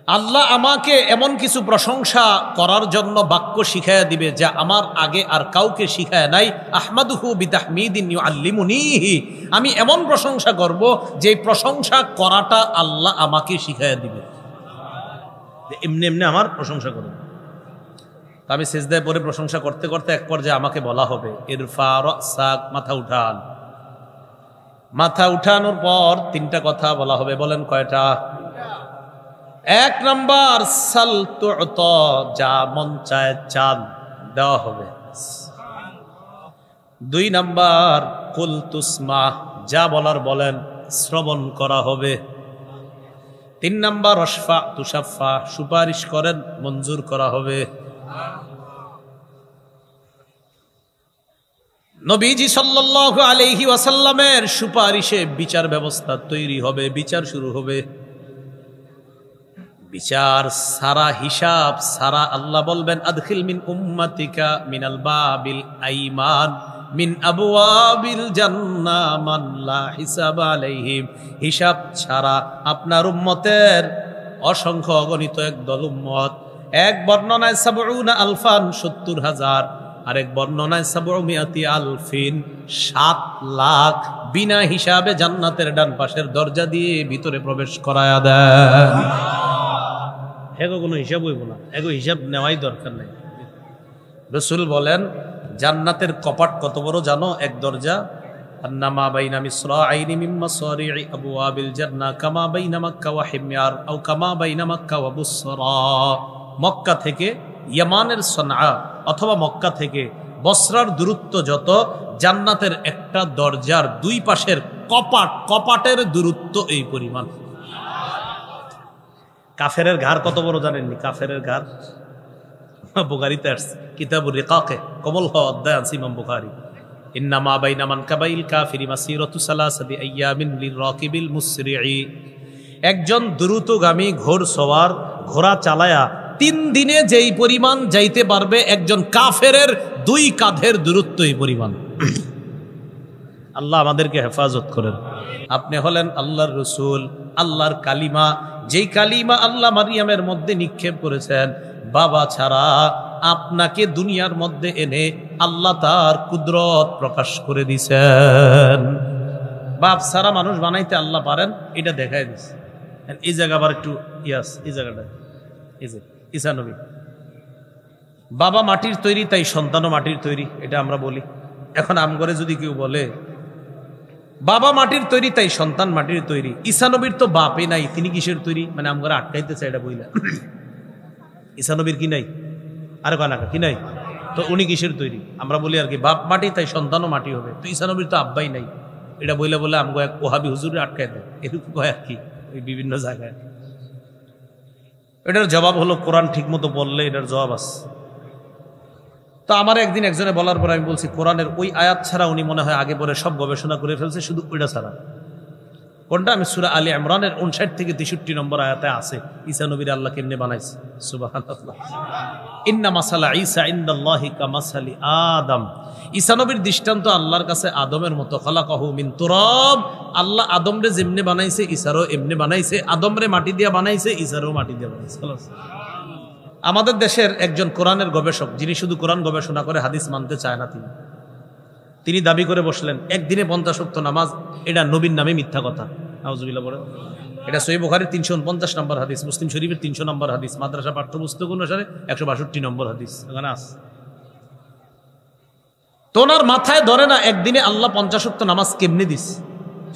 আল্লাহ আমাকে এমন কিছু প্রশংসা করার জন্য বাক্য শিখাইয়া দিবে যা আমার আগে আর কাউকে শিখায় নাই। আহমাদুহু বিতাহমিদিন ইউআল্লিমুনিহি, আমি এমন প্রশংসা করব যে প্রশংসা করাটা আল্লাহ আমাকে শিখাইয়া দিবে। এমনি এমনি আমার প্রশংসা করবে। আমি সিজদায় পরে প্রশংসা করতে করতে এক পর্যায়ে আমাকে বলা হবে ইরফা রাসাক, মাথা উঠান। মাথা উঠানোর পর তিনটা কথা বলা হবে। বলেন কয়টা? এক নাম্বার সাল তুত, যা মন চায় চান দেওয়া হবে। দুই নাম্বার কুল তুসমা, যা বলার বলেন শ্রবণ করা হবে। তিন নাম্বার অশফা তুষাফা, সুপারিশ করেন মঞ্জুর করা হবে। নবীজি সাল্লাল্লাহু আলাইহি ওয়াসাল্লামের সুপারিশে বিচার ব্যবস্থা তৈরি হবে, বিচার শুরু হবে। বিচার সারা, হিসাব সারা। আল্লাহ বলবেন আদখিল মিন উম্মাতিকা মিনাল বাবিল আইমান মিন আবওয়াবিল জান্নাহ মান লা হিসাব আলাইহিম। হিসাব ছাড়া আপনার উম্মতের অসংখ্য অগণিত একদল উম্মত। এক বর্ণনায় ৭০ আলফান, ৭০,০০০, আরেক বর্ণনায় ৭০০ আলফিন, ৭ লাখ বিনা হিসাবে জান্নাতের ডান পাশের দরজা দিয়ে ভিতরে প্রবেশ করায়া দেন। এগো কোনো হিসাব হইব না, এগো হিসাব নেওয়াই দরকার নেই। রাসূল বলেন জান্নাতের কপাট কত বড় জানো? এক দরজা। আন্নামা বাইনা মিসরাইনি মিন মাসারি'i আবওয়াবিল জান্নাহ কামা বাইনা মক্কা ওয়া হিময়ার আও কামা বাইনা মক্কা ওয়া বুসরা। মক্কা থেকে ইয়ামানের সনআ অথবা মক্কা থেকে বসরার দূরত্ব যত, জান্নাতের একটা দরজার দুই পাশের কপাটের দূরত্ব এই পরিমাণ। কাফেরের ঘর কত বড় জানেননি? কাফেরের ঘর বুখারীতে আসছে, কিতাবুর রিকাকে কমল অধ্যায় আছে ইমাম বুখারী। ইন্নামা বাইনা মানকাবাইল কাফিরি মাসিরাতু সালাসাতি আইয়ামিন লিরাকিবিল মুসরি'i। একজন দ্রুতগামী ঘোড়সওয়ার ঘোড়া চালায়া 3 দিনে যেই পরিমাণ যাইতে পারবে একজন কাফেরের 2 কাঁধের দূরত্ব এই পরিমাণ। আল্লাহ আমাদেরকে হেফাজত করেন। আপনি হলেন আল্লাহর রাসূল, আল্লাহর কালিমা, যেই কালিমা আল্লাহ মারিয়ামের মধ্যে নিক্ষেপ করেছেন। বাবা ছাড়া আপনাকে দুনিয়ার মধ্যে এনে আল্লাহ তার কুদরত প্রকাশ করে দিছেন। বাপ ছাড়া মানুষ বানাইতে আল্লাহ পারেন, এটা দেখাই দিছে। এই জায়গা আবার একটু এই জায়গাটা, এই যে ঈসা নবী, বাবা মাটির তৈরি তাই সন্তানও মাটির তৈরি, এটা আমরা বলি। এখন আমগরে যদি কেউ বলে বাবা মাটির তৈরি তাই সন্তান মাটির তৈরি, ঈসা নবীর তো বাপই নাই, তিনি কিসের তৈরি? মানে আমগরে আটকাইতেছে এটা বইলা। ঈসা নবীর কি নাই? আর কানাকা কি নাই? তো উনি কিসের তৈরি? আমরা বলি আর কি বাপ মাটি তাই সন্তানও মাটি হবে। তো ঈসা নবীর তো আব্বাই নাই, এটা বইলে বলে আমগো এক ওহাবি হুজুরে আটকাই দেয়, এরকম কয় আর কি ওই বিভিন্ন জায়গায়। এটার জবাব হলো কোরআন ঠিক মতো বললে এটার জবাব আছে। তো আমার একদিন একজনে বলার পর আমি বলছি কোরআনের ওই আয়াত ছাড়া উনি মনে হয় আগে পরে সব গবেষণা করে ফেলছে, শুধু ওইটা ছাড়া। কোনটা? আমি সূরা আলী ইমরানের 59 থেকে 63 নম্বর আয়াতে আছে ঈসা নবীর আল্লাহ কেমনে বানাইছে। সুবহানাল্লাহ। ইন্না মাসালা ঈসা ইনদাল্লাহি কামাসালি আদম। ঈসা নবীর দৃষ্টান্ত আল্লাহর কাছে আদমের মতো। খলাকাহু মিন তুরাব। আল্লাহ আদমরে যেমনে বানাইছে ঈসারও এমনি বানাইছে। আদমরে মাটি দিয়া বানাইছে, ঈসারও মাটি দিয়া বানাইছে। আমাদের দেশের একজন কোরআনের গবেষক, যিনি শুধু কোরআন গবেষণা করে, হাদিস মানতে চায় না, তিনি দাবি করে বসলেন একদিনে 50 ওয়াক্ত নামাজ এটা নবীর নামে মিথ্যা কথা। নাউজুবিল্লাহ বলে। এটা সহিহ বুখারীর 349 নম্বর হাদিস, মুসলিম শরীফের 300 নম্বর হাদিস, মাদ্রাসা পাঠ্যপুস্তক অনুসারে 162 নম্বর হাদিস এখানে আছে। তো ওনার মাথায় ধরে না একদিনে আল্লাহ 50 ওয়াক্ত নামাজ কেমনে দিস,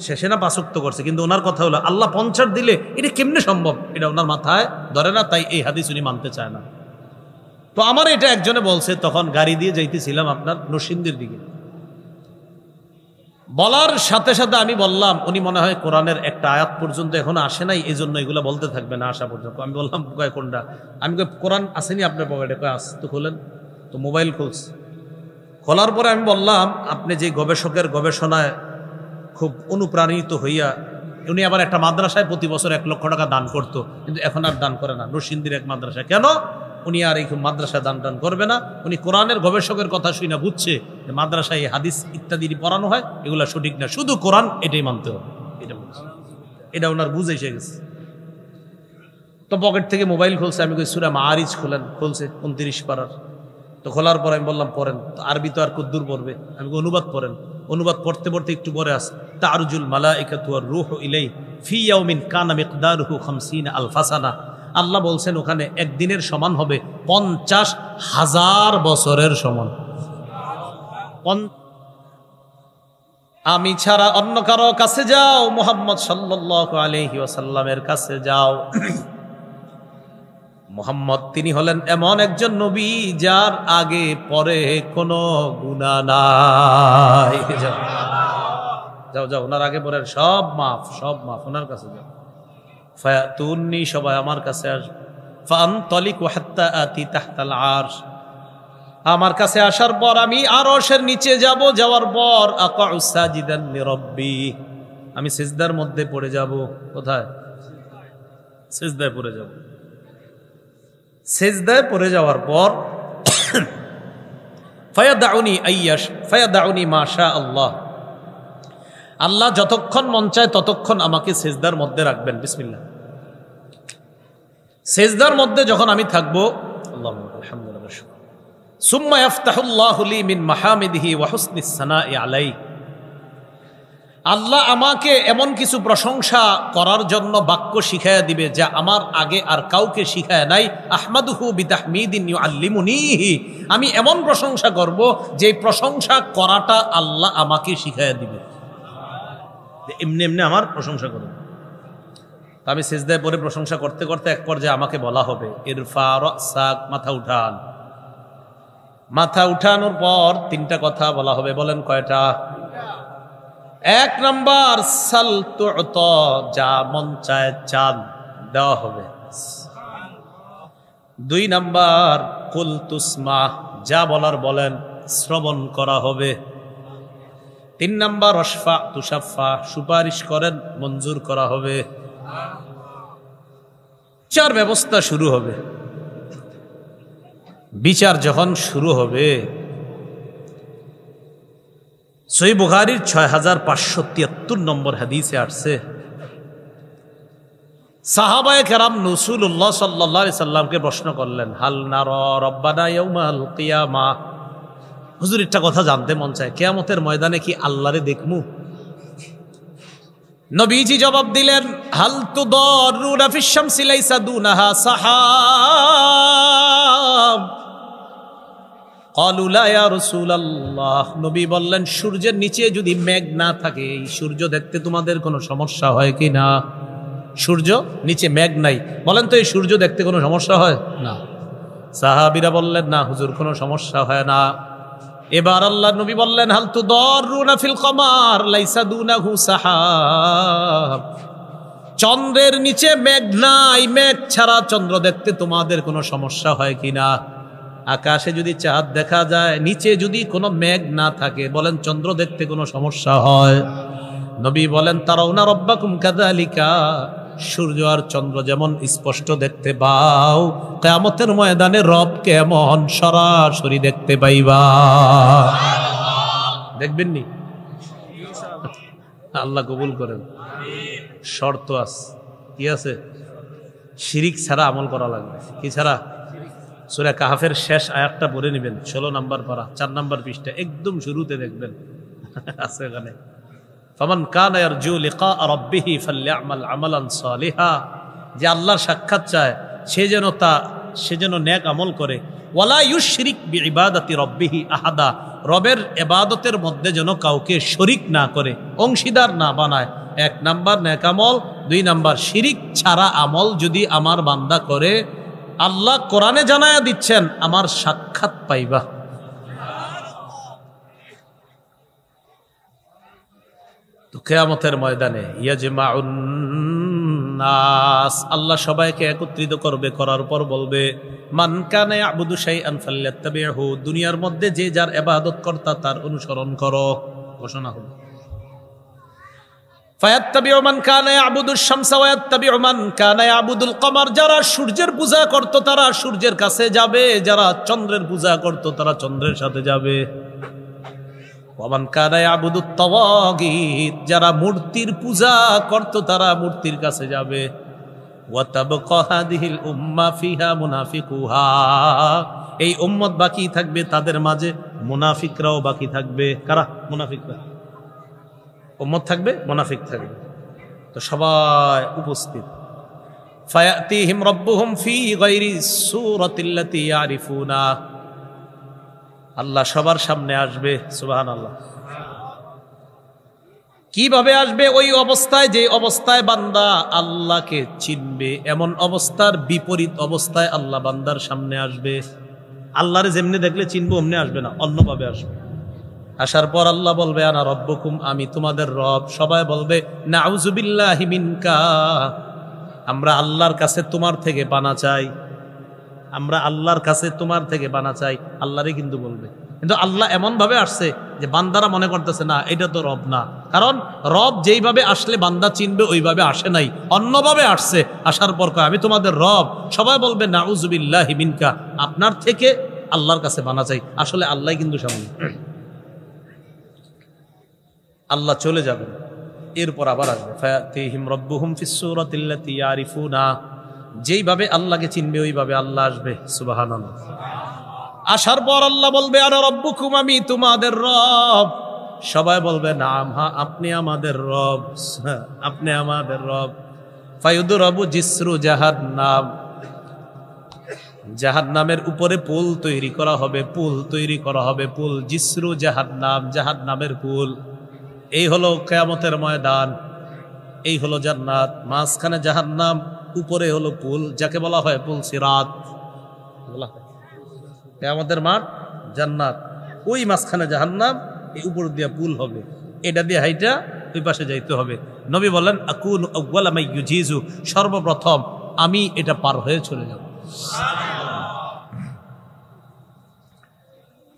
শেষে না 5 ওয়াক্ত করছে, কিন্তু ওনার কথা হলো আল্লাহ 50 দিলে এটা কেমনে সম্ভব, এটা ওনার মাথায় ধরে না, তাই এই হাদিস উনি মানতে চায় না। তো আমার এটা একজনে বলছে, তখন গাড়ি দিয়ে যাইতেছিলাম আপনার নরসিংদীর দিকে। বলার সাথে সাথে আমি বললাম উনি মনে হয় কোরআনের একটা আয়াত পর্যন্ত এখনো আসে নাই, এই জন্য এগুলো বলতে থাকবে না আসা পর্যন্ত। আমি বললাম কয় কোনটা? আমি কই কোরআন আসেনি আপনার পকেটে? কয় আস। তো খোলেন, তো মোবাইল খুলছে। খোলার পরে আমি বললাম আপনি যে গবেষকের গবেষণায় খুব অনুপ্রাণিত হইয়া, উনি আবার একটা মাদ্রাসায় প্রতি বছর 1 লক্ষ টাকা দান করতো, কিন্তু এখন আর দান করে না, নরসিংদীর এক মাদ্রাসায়। কেন? উনি আর এই মাদ্রাসায় দান টান করবে না। উনি কোরআনের গবেষকের কথা শুনে বুঝছে যে মাদ্রাসায় হাদিস ইত্যাদি পড়ানো হয়, এগুলা সঠিক না, শুধু কোরআন এটাই মানতে হবে। এটা ওনার বুঝে এসে গেছে। তো পকেট থেকে মোবাইল খুলছে, আমি কই সূরা মাআরিজ খোলেন, খুলছে 29 পারার। তো খোলার পর আমি বললাম পড়েন, তো আরবি তো আর কদ্দুর পড়বে, আমি অনুবাদ পড়েন। অনুবাদ পড়তে পড়তে একটু পরে আসে তারজুল মালাইকাতু ওয়ার রূহু ইলাই ফি ইয়াউমিন কানা মিকদারুহু 50 আলফা সানা। আল্লাহ বলছেন ওখানে একদিনের সমান হবে 50,000 বছরের সমান। আমি ছাড়া অন্য কারো কাছে যাও, মুহাম্মদ সাল্লাল্লাহু আলাইহি ওয়াসাল্লামের কাছে যাও। মুহাম্মদ তিনি হলেন এমন একজন নবী যার আগে পরে কোনো গুনাহ নাই। যাও যাও, ওনার আগে পরে সব মাফ, সব মাফ, ওনার কাছে যাও। ফায়াতুন্নি, সবাই আমার কাছে আসবে। ফাআনতালিকু হাত্তা আতি তাহতাল আরশ, আমার কাছে আসার পর আমি আরশের নিচে যাব। যাওয়ার পর আকাউ সাজিদান লিরাব্বি, আমি সিজদার মধ্যে পড়ে যাব। কোথায়? সিজদায় পড়ে যাব। সিজদায় পড়ে যাওয়ার পর ফায়াদাউনি মা শা আল্লাহ, আল্লাহ যতক্ষণ মন চায় ততক্ষণ আমাকে সিজদার মধ্যে রাখবেন। বিসমিল্লাহ। সিজদার মধ্যে যখন আমি থাকবো, আল্লাহু আলহামদুলিল্লাহ, সুম্মা ইয়াফতাহুল্লাহু লি মিন মাহামিদিহি ওয়া হুসনিস সানাই আলাইহি, আল্লাহ আমাকে এমন কিছু প্রশংসা করার জন্য বাক্য শিখায়া দিবে যা আমার আগে আর কাউকে শিখায় নাই। আহমাদুহু বিতাহমিদিন ইউআল্লিমুনিহি, আমি এমন প্রশংসা করব যে প্রশংসা করাটা আল্লাহ আমাকে শিখায়া দিবে। এমনি এমনি আমার প্রশংসা করবে। আমি সিজদায় পড়ে প্রশংসা করতে করতে এক পর্যায়ে আমাকে বলা হবে ইরফা রাসাক, মাথা উঠান। মাথা উঠানোর পর তিনটা কথা বলা হবে। বলেন কয়টা? এক নাম্বার সাল তুত, যা মন চায় চান দেওয়া হবে। দুই নাম্বার কুল তুসমা, যা বলার বলেন শ্রবণ করা হবে। তিন নাম্বার অশফা তুষাফা, সুপারিশ করেন মঞ্জুর করা হবে। বিচার ব্যবস্থা শুরু হবে। বিচার যখন শুরু হবে, সহিহ বুখারীর 6573 নম্বর হাদিসে আসছে, সাহাবায়ে কেরাম রাসূলুল্লাহ সাল্লাল্লাহু আলাইহি সাল্লামকে প্রশ্ন করলেন, হাল নারা রাব্বানা ইয়াউমাল কিয়ামা, হুজুর একটা কথা জানতে মন চায়, কিয়ামতের ময়দানে কি আল্লাহরে দেখমু? নবীজি জবাব দিলেন, হাল তুদারুনা ফিশ শামসি লাইসা দুনাহা সাহাব, ক্বালু লা ইয়া রাসূলুল্লাহ, নবী বললেন সূর্যের নিচে যদি মেঘ না থাকে, এই সূর্য দেখতে তোমাদের কোনো সমস্যা হয় কি না? সূর্য নিচে মেঘ নাই, বলেন তো এই সূর্য দেখতে কোনো সমস্যা হয় না? সাহাবীরা বললেন না হুজুর, কোনো সমস্যা হয় না। এবার আল্লাহ নবী বললেন, হাল তুদারুনা ফিল কমার লাইসা দুনাহু সাহাব, চন্দ্রের নিচে মেঘ নাই, মেঘ ছাড়া চন্দ্র দেখতে তোমাদের কোনো সমস্যা হয় কিনা? আকাশে যদি চাঁদ দেখা যায়, নিচে যদি কোনো মেঘ না থাকে, বলেন চন্দ্র দেখতে কোনো সমস্যা হয়? নবী বলেন, তারাউনা রাব্বাকুম কাযালিকা, সূর্য আর চন্দ্র যেমন স্পষ্ট দেখতে পাও, কিয়ামতের ময়দানে রব কেমন সরাসরি দেখতে পাইবা। দেখবেন নি? আল্লাহ কবুল করেন। শর্ত আছে, কি আছে? শিরিক ছাড়া আমল করা লাগবে। কি ছাড়া? সূরা কাহফের শেষ আয়াতটা পড়ে নেবেন, 16 নম্বর পারা, 4 নম্বর পৃষ্ঠা, একদম শুরুতে দেখবেন আছে এখানে, ফামান কানা ইয়ারজু লিকা রাব্বিহি ফালইআমাল আমালান সালিহা, যে আল্লাহর সাক্ষাৎ চায় সে যেন নেক আমল করে। ওয়ালা ইউশরিক বিইবাদাতি রাব্বিহি আহাদা, রবের ইবাদতের মধ্যে যেন কাউকে শরীক না করে, অংশীদার না বানায়। 1 নাম্বার নেক আমল, 2 নাম্বার শিরিক ছাড়া আমল যদি আমার বান্দা করে, আল্লাহ কোরআনে জানায়া দিচ্ছেন আমার সাক্ষাৎ পাইবা। তো কিয়ামতের ময়দানে ইয়াজমাউন নাস, আল্লাহ সবাইকে একত্রিত করবে, করার পর বলবে, মান কানা ইয়াবুদু শাইআন ফালইয়াত্তাবিহু, দুনিয়ার মধ্যে যে যার ইবাদত কর্তা তার অনুসরণ করো। ঘোষণা হলো, ফায়াত্তাবিউ মান কানা ইয়াবুদুশ শামসা ওয়া ইয়াত্তাবিউ মান কানা ইয়াবুদুল কমার, যারা সূর্যের পূজা করত তারা সূর্যের কাছে যাবে, যারা চন্দ্রের পূজা করত তারা চন্দ্রের সাথে যাবে। ওয়া মান কানা ইয়াবুদুত তাওয়াগীত, যারা মূর্তির পূজা করত তারা মূর্তির কাছে যাবে। ওয়া তাবকা হাদিহিল উম্মাহ ফিহা মুনাফিকুহা, এই উম্মত বাকি থাকবে, তাদের মাঝে মুনাফিকরাও বাকি থাকবে। কারা? মুনাফিকরা। উম্মত থাকবে, মুনাফিক থাকবে। তো সবাই উপস্থিত। ফায়াতিহিম রাব্বুহুম ফি গায়রি সূরাতিল্লাতী ইয়ারিফুনা, আল্লাহ সবার সামনে আসবে। সুবহানাল্লাহ। কিভাবে আসবে? ওই অবস্থায়, যে অবস্থায় বান্দা আল্লাহকে চিনবে, এমন অবস্থার বিপরীত অবস্থায় আল্লাহ বান্দার সামনে আসবে। আল্লাহরে যেমনি দেখলে চিনবো অমনি আসবে না, অন্যভাবে আসবে। আসার পর আল্লাহ বলবে আনা রব্বুকুম, আমি তোমাদের রব। সবাই বলবে নাউযু বিল্লাহি মিনকা, আমরা আল্লাহর কাছে তোমার থেকে পানা চাই, আমরা আল্লাহর কাছে তোমার থেকে পানা চাই। আল্লাহরই কিন্তু বলবে, কিন্তু আল্লাহ এমন ভাবে আসছে যে বান্দারা মনে করতেছে না এটা তো রব না, কারণ রব যেইভাবে আসলে বান্দা চিনবে ওইভাবে আসে নাই, অন্যভাবে আসছে। আসার পর কয় আমি তোমাদের রব। সবাই বলবে নাউযু বিল্লাহি মিনকা, আপনার থেকে আল্লাহর কাছে পানা চাই। আসলে আল্লাহ কিন্তু সামনে। আল্লাহ চলে যাবেন, এরপর আবার আসবে ফায়াতিহিম রাব্বুহুম ফিস সূরাতিল্লাতী ইয়ারিফুনা, যেইভাবে আল্লাহকে চিনবে ওইভাবে আল্লাহ আসবে। সুবহানাল্লাহ। আসার পর আল্লাহ বলবে আনা রব্বুকুম, আমি তোমাদের রব। সবাই বলবে নাম, হ্যাঁ আপনি আমাদের রব, আপনি আমাদের রব। ফায়ুদরাবু জিসরু জাহান্নাম, জাহান্নামের উপরে পুল তৈরি করা হবে, পুল তৈরি করা হবে, পুল। জিসরু জাহান্নাম, জাহান্নামের পুল। এই হলো কিয়ামতের ময়দান, এই হলো জান্নাত, মাঝখানে জাহান্নাম, উপরে হলো পুল, যাকে বলা হয় পুল সিরাত। বলা হয় কিয়ামতের মাঠ, জান্নাত, ওই মাঝখানে জাহান্নাম, এই উপর দিয়ে পুল হবে, এটা দিয়ে হাইটা ওই পাশে যাইতে হবে। নবী বলেন আকুনু আউয়ালা মা ইউজিজু, সর্বপ্রথম আমি এটা পার হয়ে চলে যাব।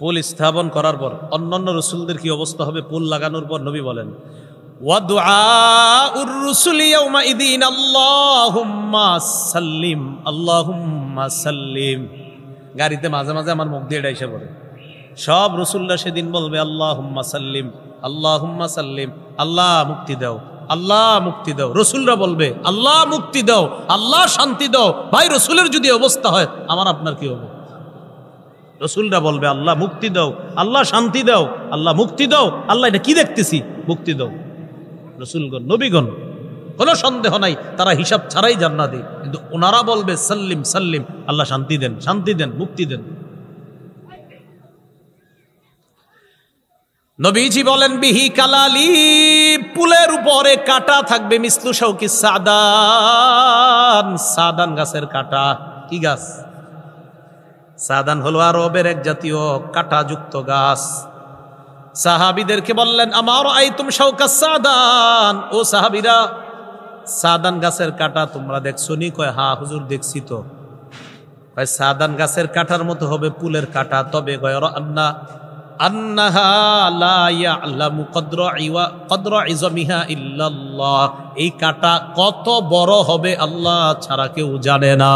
পুল স্থাপন করার পর অন্যান্য রাসূলদের কি অবস্থা হবে? পুল লাগানোর পর নবী বলেন ওয়া দুআউর রুসুলি ইয়াউমা ইদিন আল্লাহুম্মা সাল্লিম, আল্লাহুম্মা সাল্লিম। গাড়িতে মাঝে মাঝে আমার মুখ দিয়ে এটা এসে পড়ে। সব রসুলরা সেদিন বলবে আল্লাহুম্মা সাল্লিম, আল্লাহুম্মা সাল্লিম, আল্লাহ মুক্তি দাও, আল্লাহ মুক্তি দাও। রসুলরা বলবে আল্লাহ মুক্তি দাও, আল্লাহ শান্তি দাও। ভাই রসুলের যদি অবস্থা হয় আমার আপনার কি হবে? রসুলরা বলবে আল্লাহ মুক্তি দাও, আল্লাহ শান্তি দাও, আল্লাহ মুক্তি দাও। আল্লাহ এটা কি দেখতেছি, মুক্তি দাও। রসুলগণ, নবীগণ, কোনো সন্দেহ নাই তারা হিসাব ছাড়াই জান্নাতে, কিন্তু ওনারা বলবে সাল্লিম সাল্লিম, আল্লাহ শান্তি দেন, শান্তি দেন, মুক্তি দেন। নবীজি বলেন বিহি কালালি, পুলের উপরে কাটা থাকবে, মিসলু শাউকি সাদান, সাদান গাছের কাটা। কি গাছ? সাদান হলো আরবের এক জাতীয় কাঁটাযুক্ত গাছ। সাহাবীদেরকে বললেন আমার আইতুম শাউকা সাদান, ও সাহাবীরা সাদান গাছের কাটা তোমরা দেখছো নি? কয় হ্যাঁ হুজুর দেখছি তো। কয় সাদান গাছের কাটার মতো হবে পুলের কাটা, তবে গয়রা আন্না আন্নাহা লা ইয়ালামু কদরা ইজমিহা ইল্লাল্লাহ, এই কাটা কত বড় হবে আল্লাহ ছাড়া কেউ জানে না।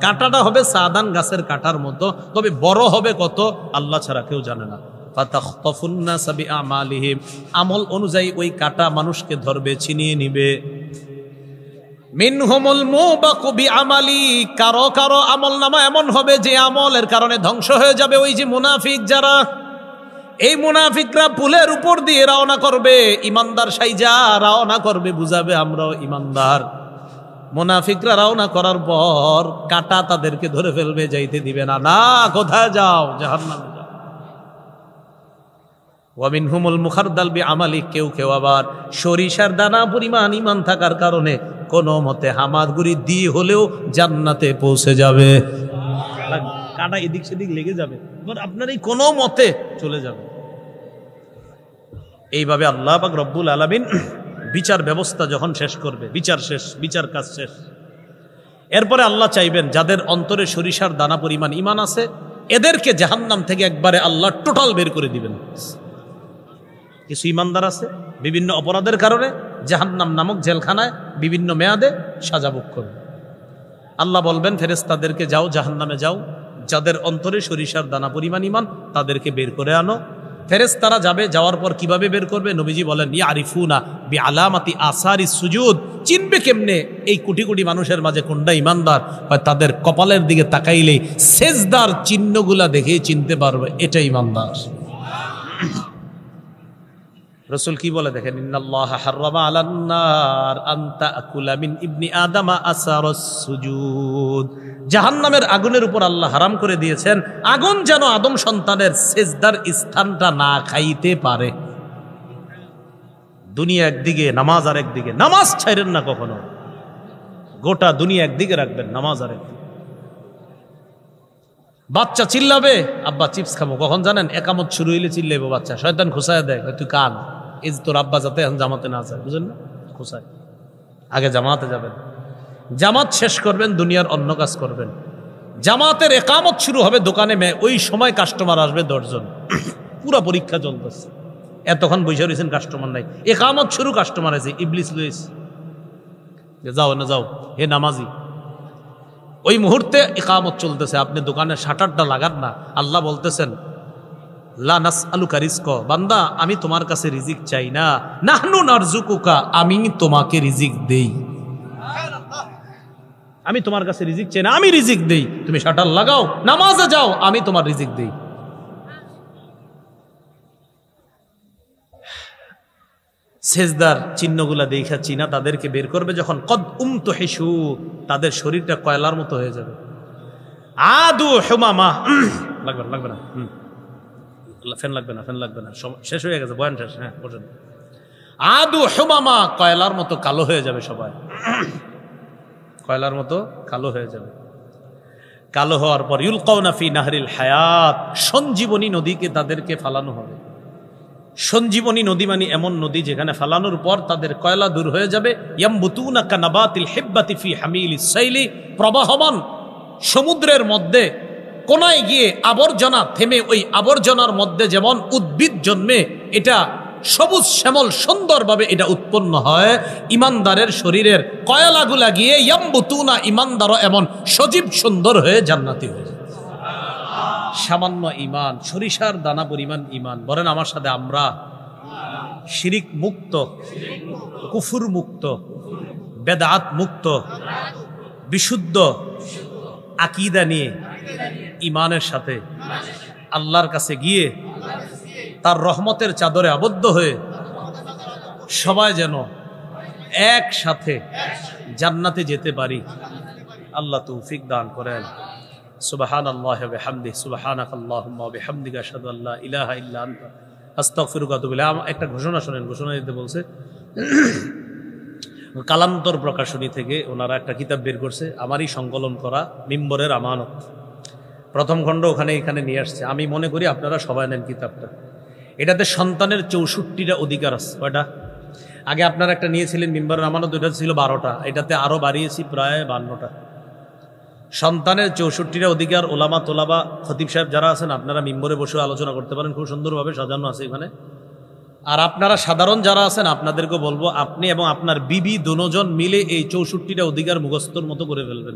কাঁটাটা হবে সাদান গাছের কাটার মতো, তবে বড় হবে কত আল্লাহ ছাড়া কেউ জানে না। ফাতাখতাফুন্নাস বিআমালিহিম, আমল অনুযায়ী ওই কাটা মানুষকে ধরবে, ছিনিয়ে নিবে। মিনহুমুল মুবাকু বিআমালি, কারো কারো আমল নামা এমন হবে যে আমলের কারণে ধ্বংস হয়ে যাবে। ওই যে মুনাফিক যারা, এই মুনাফিকরা পুলের উপর দিয়ে রওনা করবে, ইমানদার সাইজা রওনা করবে, বুঝাবে আমরাও ইমানদার। মুনাফিকরা রওনা করার পর কাটা তাদেরকে ধরে ফেলবে, যাইতে দিবে না। না, কোথায় যাও? জাহান্নামে যাও। ওয়া মিনহুমুল মুখারদাল বিআমালি, কেউ কেউ আবার সরিষার দানা পরিমাণ ইমান থাকার কারণে কোনো মতে হামাগুড়ি দিয়ে হলেও জান্নাতে পৌঁছে যাবে। কাটা এদিক সেদিক লেগে যাবে, আপনার এই কোনো মতে চলে যাবে। এইভাবে আল্লাহ পাক রব্বুল আলামিন বিচার ব্যবস্থা যখন শেষ করবে, বিচার শেষ, বিচার কাজ শেষ, এরপরে আল্লাহ চাইবেন যাদের অন্তরে সরিষার দানা পরিমাণ ইমান আছে এদেরকে জাহান্নাম থেকে একবারে আল্লাহ টোটাল বের করে দিবেন। কিছু ইমানদার আছে বিভিন্ন অপরাধের কারণে জাহান্নাম নামক জেলখানায় বিভিন্ন মেয়াদে সাজা ভোগ করবে। আল্লাহ বলবেন ফেরেশতাদেরকে যাও জাহান্নামে যাও, যাদের অন্তরে সরিষার দানা পরিমাণ ইমান তাদেরকে বের করে আনো। ফেরেশতারা যাবে, যাওয়ার পর কিভাবে বের করবে? নবীজি বলেন ইয়ারিফুনা বিআলামাতি আসারি সুজুদ, চিনবে কেমনে এই কোটি কোটি মানুষের মাঝে কোনটা ইমানদার? হয় তাদের কপালের দিকে তাকাইলেই সেজদার চিহ্নগুলা দেখেই চিনতে পারবে এটা ইমানদার। রাসূল কি বলে দেখেন, ইন্নাল্লাহা হাররামা আলান নার আন তাকুলা মিন ইবনি আদামা আসারাস সুজুদ, জাহান্নামের আগুনের উপর আল্লাহ হারাম করে দিয়েছেন আগুন যেন আদম সন্তানের সেজদার স্থানটা না খাইতে পারে। দুনিয়া একদিকে, নামাজ আর একদিকে। নামাজ ছাইরেন না কখনো, গোটা দুনিয়া একদিকে রাখবেন, নামাজ আর একদিকে। বাচ্চা চিল্লাবে, আব্বা চিপস খাবো, কখন জানেন? একামত শুরু হইলে চিল্লাইবো বাচ্চা, শয়তান খুসায় দেয়, তুই কান, এই যে তোর আব্বা যাতে এখন জামাতে না যায়, বুঝলেন না? খুসায়, আগে জামাতে যাবেন, জামাত শেষ করবেন, দুনিয়ার অন্য কাজ করবেন। জামাতের একামত শুরু হবে দোকানে, ওই সময় কাস্টমার আসবে 10 জন, পুরা পরীক্ষা চলতেছে, এতক্ষণ বসে রয়েছেন কাস্টমার নাই, একামত শুরু, কাস্টমার আছে, ইবলিস লুইস, যাও না যাও হে নামাজি। ওই মুহূর্তে ইকামত চলতেছে, আপনি দোকানের শাটারটা লাগান না। আল্লাহ বলতেছেন লা নাসআলুকা রিজক, বান্দা আমি তোমার কাছে রিজিক চাই না, নাহনু নারযুকুকা, আমি তোমাকে রিজিক দেই। আমি তোমার কাছে রিজিক চাই না, আমি রিজিক দেই। তুমি শাটার লাগাও, নামাজে যাও, আমি তোমার রিজিক দেই। সেজদার চিহ্নগুলা দেখা চিনা তাদেরকে বের করবে যখন কদ উমতুহিশু, তাদের শরীরটা কয়লার মতো হয়ে যাবে। আদু হুমামা, লাগবে না লাগবে না, ফ্যান লাগবে না, ফ্যান লাগবে না, শেষ হয়ে গেছে, বয়ান শেষ। হ্যাঁ বসেন। আদু হুমামা, কয়লার মতো কালো হয়ে যাবে সবাই, কয়লার মতো কালো হয়ে যাবে। কালো হওয়ার পর ইউলকাউনা ফি নাহরিল হায়াত, সঞ্জীবনী নদীকে তাদেরকে ফালানো হবে। সঞ্জীবনী নদী মানে এমন নদী যেখানে ফালানোর পর তাদের কয়লা দূর হয়ে যাবে। ইয়ামবুতুনা কানাবাতিল হিব্বাতি ফি হামিলিস সাইলি, প্রবাহমান সমুদ্রের মধ্যে কোনায় গিয়ে আবর্জনা থেমে, ওই আবর্জনার মধ্যে যেমন উদ্ভিদ জন্মে, এটা সবুজ শ্যামল সুন্দরভাবে এটা উৎপন্ন হয়, ইমানদারের শরীরের কয়লাগুলা গিয়ে ইয়ামবুতুনা, ইমানদারও এমন সজীব সুন্দর হয়ে জান্নাতি হয়ে যায়। সামান্য ইমান, সরিষার দানা পরিমাণ ইমান। বলেন আমার সাথে, আমরা শিরিক মুক্ত, কুফুর মুক্ত, বেদাত মুক্ত, বিশুদ্ধ আকীদা নিয়ে ইমানের সাথে আল্লাহর কাছে গিয়ে তার রহমতের চাদরে আবদ্ধ হয়ে সবাই যেন একসাথে জান্নাতে যেতে পারি। আল্লাহ তৌফিক দান করেন। সুবহানাল্লাহি ওয়া বিহামদিহি, সুবহানাকাল্লাহুম্মা ওয়া বিহামদিকা আশহাদু আল্লা ইলাহা ইল্লা আনতা আস্তাগফিরুকা ওয়া আতুবু ইলাইক। একটা ঘোষণা শুনেন, ঘোষণা দিতে বলছে। কালান্তর প্রকাশনী থেকে ওনারা একটা কিতাব বের করছে, আমারই সংকলন করা, মিম্বরের আমানত, প্রথম খণ্ড এখানে নিয়ে আসছে। আমি মনে করি আপনারা সবাই নেন কিতাবটা। এটাতে সন্তানের 64টা অধিকার আছে। কয়টা? আগে আপনারা একটা নিয়েছিলেন মিম্বরের আমানত, ওইটা ছিল 12টা, এটাতে আরো বাড়িয়েছি প্রায় 52টা। সন্তানের 64টা অধিকার। ওলামা তোলাবা খতিব সাহেব যারা আছেন, আপনারা মিম্বরে বসে আলোচনা করতে পারেন, খুব সুন্দরভাবে সাজানো আছে এখানে। আর আপনারা সাধারণ যারা আছেন, আপনাদেরকে বলবো আপনি এবং আপনার বিবি দুজন মিলে এই 64টা অধিকার মুখস্থর মতো করে ফেলবেন।